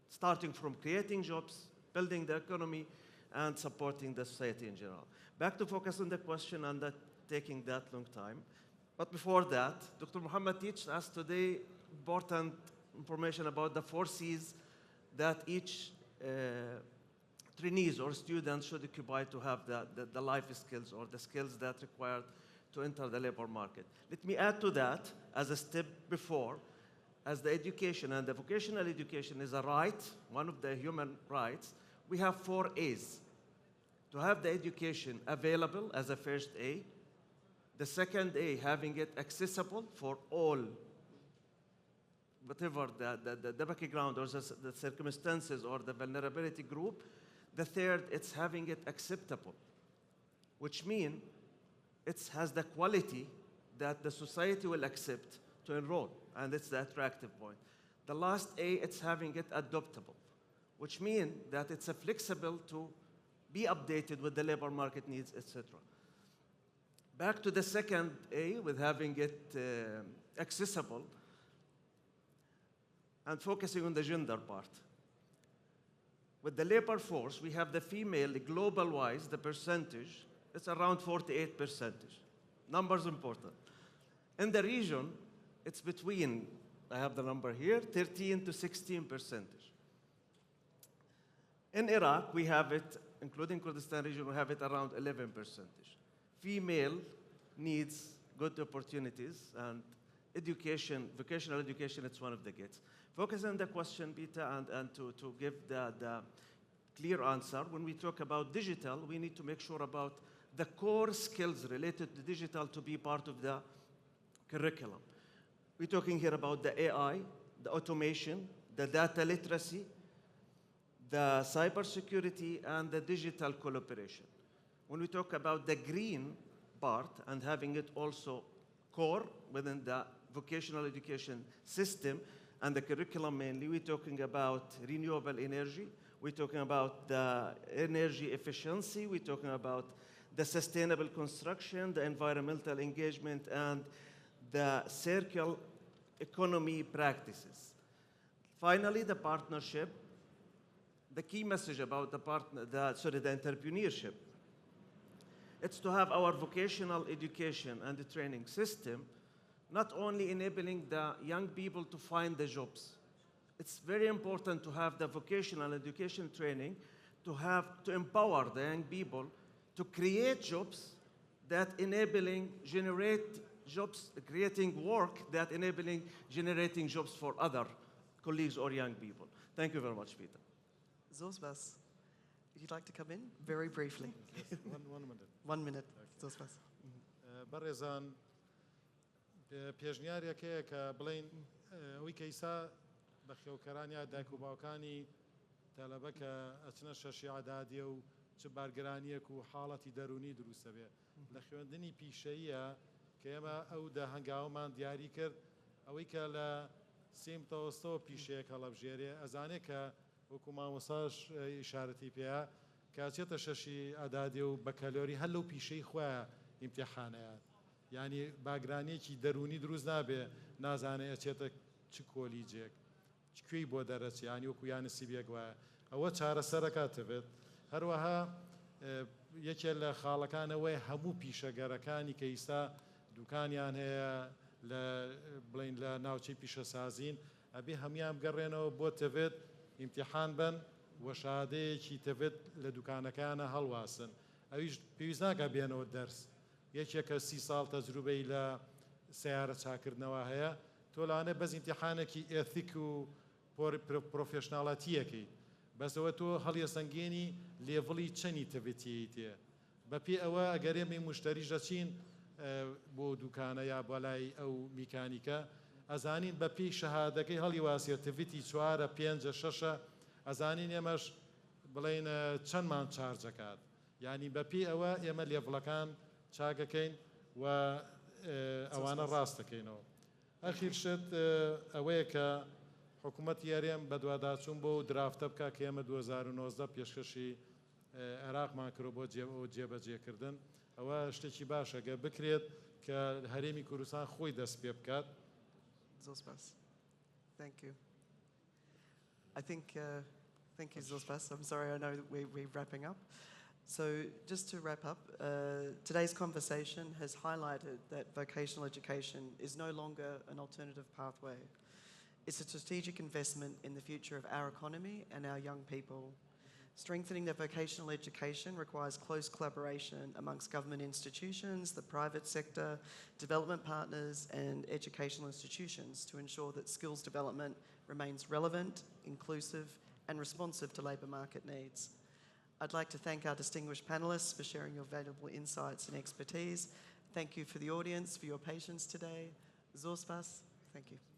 F: starting from creating jobs, building the economy, and supporting the society in general. Back to focus on the question and that taking that long time. But before that, Dr. Muhammad teaches us today important information about the 4 C's that each trainees or students should occupy to have the life skills or the skills that required to enter the labor market. Let me add to that as a step before, as the education and the vocational education is a right, one of the human rights, we have 4 A's. To have the education available as a first A, the second A, having it accessible for all, whatever the background or the circumstances or the vulnerability group. The third, it's having it acceptable, which means it has the quality that the society will accept to enroll, and it's the attractive point. The last A, it's having it adaptable, which means that it's flexible to be updated with the labor market needs, etc. Back to the second A, with having it accessible and focusing on the gender part. With the labor force, we have the female, global-wise, the percentage, it's around 48%. Numbers important. In the region, it's between, I have the number here, 13 to 16%. In Iraq, we have it, including Kurdistan region, we have it around 11%. Female needs good opportunities, and education, vocational education, it's one of the gates. Focus on the question, Peter, and to give the clear answer. When we talk about digital, we need to make sure about the core skills related to digital to be part of the curriculum. We're talking here about the AI, the automation, the data literacy, the cybersecurity, and the digital collaboration. When we talk about the green part and having it also core within the vocational education system and the curriculum mainly, we're talking about renewable energy, we're talking about the energy efficiency, we're talking about the sustainable construction, the environmental engagement, and the circular economy practices. Finally, the partnership, the key message about the entrepreneurship. It's to have our vocational education and the training system not only enabling the young people to find the jobs. It's very important to have the vocational education training to empower the young people to create jobs that enabling generate jobs, creating work that enabling generating jobs for other colleagues or young people. Thank you very much, Peter.
D: Zorbas, if you'd like to come in very briefly.
E: Yes, one minute.
D: 1 minute. Zorbas.
E: بەڕێزان پێشنیارێکەیە کە بڵین ئەوەی کە ئیسا بە خێوکەرانیا دایک و باوکانی تەلەبە کە ئەچنە شەشی عەدادیە و چ بارگرانیەک و حاڵەتی دەرونی دروستە بێ لە خوێندنی پیشەییە کە ئێمە ئەو هەنگاومان دیاری کرد ئەوەی کە لە سیم تەوەستەوە پیشەیەک هەڵەبژێرێ ئەزانێ کە وەکو مامۆساش ئیشارەتی پێیە کاچێتە شەشی ئەدادێ و بە کەلۆری هەر لەو پیشەی خۆیان ئیمتیحانەیە یعنی باگرانیەکی دەرونی دروست نابێ نازانێ ئەچێتە چ کۆلیجێک کوێی بۆ دەرەچێ ینی وەکو یانسی بێک وایە ئەوە چارەسەرەکاتەبێت هەروەها یەکێک لە خاڵەکانەوەی هەموو پیشەگەرەکانی کە ئیستا دوکانیان هەیە لە بڵین لە ناوچەی پیشەسازین ئەبێ هەمیان بگەڕێنەوە بۆ تەڤێت ئیمتیحان بن وە شادەیەکی تەڤێت لە دوکانەکانە هەڵواسن ئەویش پێویست ناکە بێنەوە دەرس یەکێکە 30 ساڵ تەجروبەی لە سیارە چاکردنەوە هەیە تۆ لەوانێ بەس ئیمتیحانێکی ئێتیک و پرۆفێشناڵەتیەکەی بەسەوە تۆ هەڵیەسەنگێنی لێڤڵی چەنی تەڤێتیەی تێ بەپێ ئەوە ئەگەرێمی مشتریش دەچین بۆ دوکانە یا بەلای ئەو میکانیکە ئەزانین بە پێی شەهادەکەی هەڵی واسیە تڤیتی 4 5 6 ئەزانین ئێمەش بڵێن چەندمان چارجەکات یعنی بەپێی ئەوە ئێمە لێڤڵەکان چاکەکەین و ئەوانە ڕاستەکەینەوە ئەخیر شت ئەوەیە کە حکوومەت یاریان بە دوواداچوون بۆ درافتە بکە کە ئێمە 2019 پێشکەشی عێراقمان کرۆ بۆ جێبەجێکردن ئەوە شتێکی باشە گە بکرێت کە هەرێمی کوردستان خۆی دەست پێ بکات.
D: Zospas. Thank you. I think, thank you, Zospas. I'm sorry, I know that we're wrapping up. So just to wrap up, today's conversation has highlighted that vocational education is no longer an alternative pathway. It's a strategic investment in the future of our economy and our young people. Strengthening their vocational education requires close collaboration amongst government institutions, the private sector, development partners and educational institutions to ensure that skills development remains relevant, inclusive and responsive to labour market needs. I'd like to thank our distinguished panellists for sharing your valuable insights and expertise. Thank you for the audience, for your patience today. Zorspas, thank you.